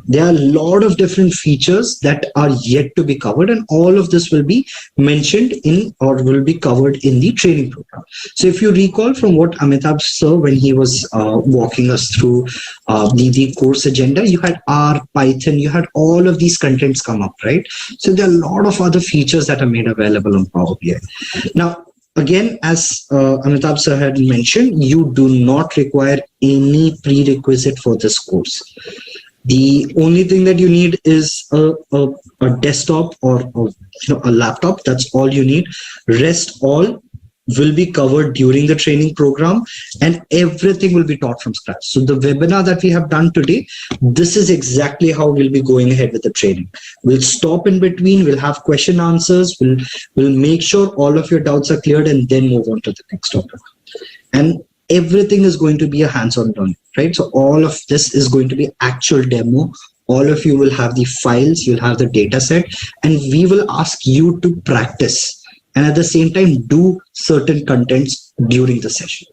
There are a lot of different features that are yet to be covered, and all of this will be mentioned in or will be covered in the training program. So if you recall from what Amitabh sir, when he was walking us through the course agenda, you had R, Python, you had all of these contents come up, right? So there are a lot of other features that are made available on Power BI. Now, again, as Amitabh sir had mentioned, you do not require any prerequisite for this course. The only thing that you need is a desktop or a laptop. That's all you need. Rest all will be covered during the training program, and everything will be taught from scratch. So the webinar that we have done today, this is exactly how we'll be going ahead with the training. We'll stop in between, we'll have question answers, we'll make sure all of your doubts are cleared, and then move on to the next topic. And everything is going to be a hands-on learning, right? So all of this is going to be actual demo. All of you will have the files, you'll have the data set, and we will ask you to practice and at the same time do certain contents during the session.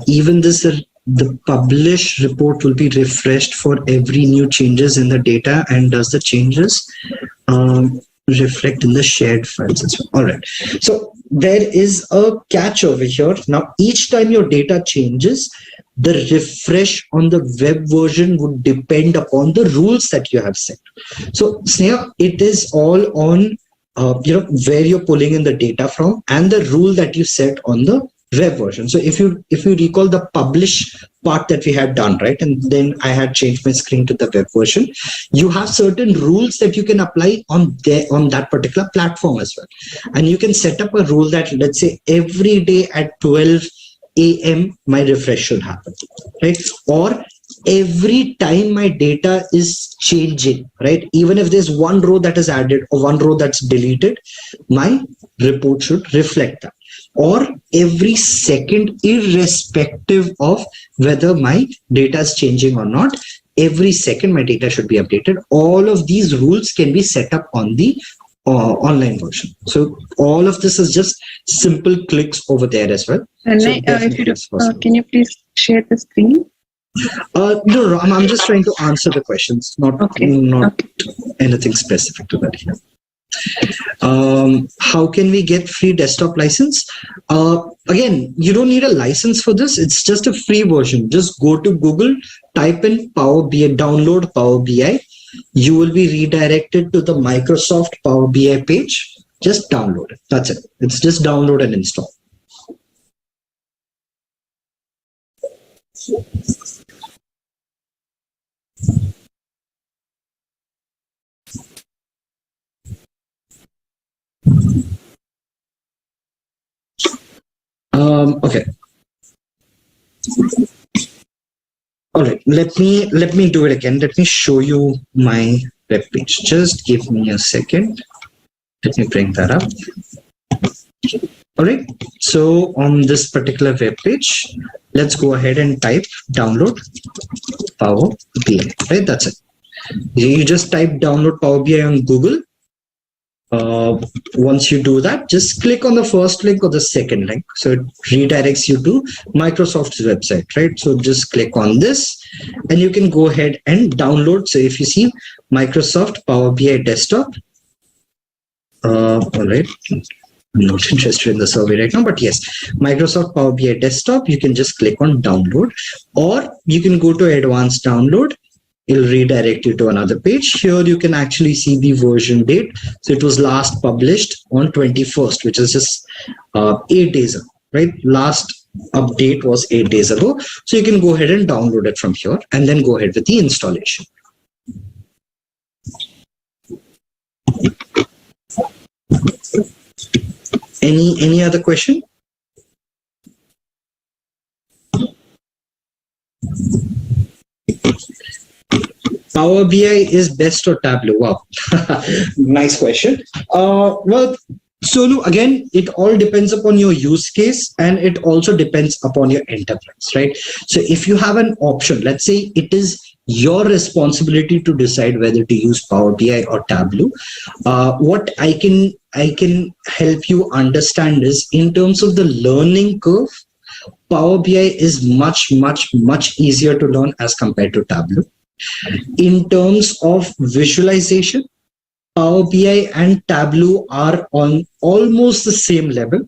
Even this, the publish report will be refreshed for every new changes in the data, and does the changes reflect in the shared files as well. All right. So there is a catch over here. Now, each time your data changes, the refresh on the web version would depend upon the rules that you have set. So Sneha, it is all on where you're pulling in the data from and the rule that you set on the web version. So if you recall the publish part that we had done, right, and then I had changed my screen to the web version, you have certain rules that you can apply on that particular platform as well. And you can set up a rule that, let's say, every day at 12 a.m. my refresh should happen, right? Or every time my data is changing, right? Even if there's one row that is added or one row that's deleted, my report should reflect that. Or every second, irrespective of whether my data is changing or not, every second my data should be updated. All of these rules can be set up on the online version. So all of this is just simple clicks over there as well. And So can you please share the screen? No, I'm just trying to answer the questions, not anything specific to that here. How can we get free desktop license? Again, you don't need a license for this. It's just a free version. Just go to Google, type in Power BI, download Power BI. You will be redirected to the Microsoft Power BI page. Just download it. That's it. It's just download and install. Okay. All right. Let me do it again. Let me show you my web page. Just give me a second. Let me bring that up. All right. So on this particular web page, let's go ahead and type download Power BI. Right. That's it. You just type download Power BI on Google. Once you do that, just click on the first link or the second link. So it redirects you to Microsoft's website, right? So just click on this and you can go ahead and download. So if you see Microsoft Power BI Desktop, all right. I'm not interested in the survey right now, but yes, Microsoft Power BI Desktop, you can just click on download, or you can go to advanced download. It'll redirect you to another page. Here you can actually see the version date. So it was last published on 21st, which is just 8 days ago, right? Last update was 8 days ago. So you can go ahead and download it from here and then go ahead with the installation. Any other question? Power BI is best or Tableau? Wow, nice question. Well, So again, it all depends upon your use case, and it also depends upon your enterprise, right? So if you have an option, let's say it is your responsibility to decide whether to use Power BI or Tableau. What I can help you understand is, in terms of the learning curve, Power BI is much easier to learn as compared to Tableau. In terms of visualization, Power BI and Tableau are on almost the same level,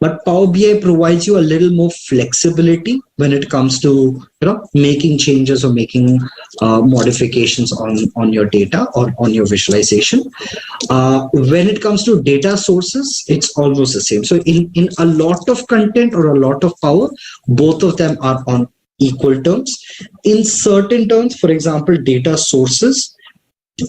but Power BI provides you a little more flexibility when it comes to making changes or making modifications on your data or on your visualization. When it comes to data sources, it's almost the same. So in a lot of content or a lot of power, both of them are on equal terms. In certain terms, for example, data sources,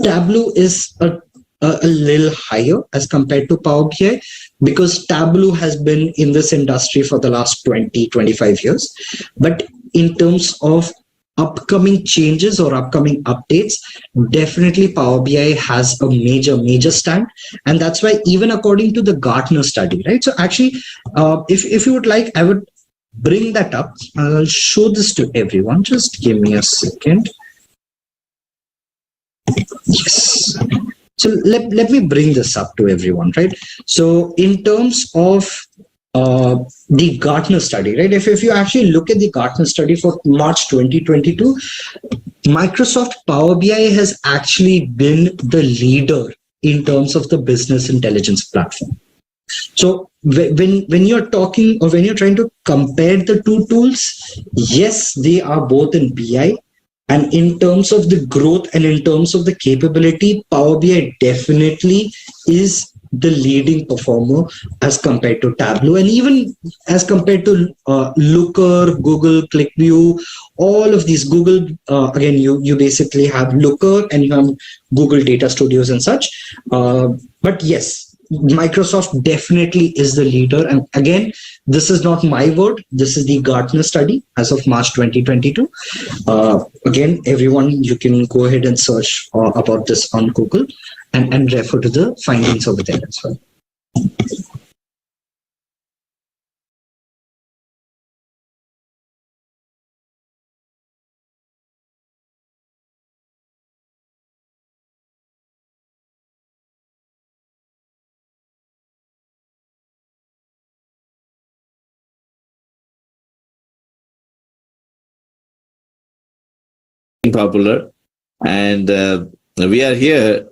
Tableau is a little higher as compared to Power BI, because Tableau has been in this industry for the last 20-25 years. But in terms of upcoming changes or upcoming updates, definitely Power BI has a major stand. And that's why, even according to the Gartner study, right? So actually, if you would like, I would bring that up. I'll show this to everyone. Just give me a second. Yes. So let me bring this up to everyone, right? So in terms of the Gartner study, right? If you actually look at the Gartner study for March 2022, Microsoft Power BI has actually been the leader in terms of the business intelligence platform. So when you're talking, or when you're trying to compare the two tools, yes, they are both in BI. And in terms of the growth and in terms of the capability, Power BI definitely is the leading performer as compared to Tableau, and even as compared to Looker, Google, ClickView, all of these. Google, again, you basically have Looker and you have Google Data Studios and such. But yes, Microsoft definitely is the leader. And again, this is not my word. This is the Gartner study as of March 2022. Again, everyone, you can go ahead and search about this on Google and refer to the findings over there as well. Popular, and we are here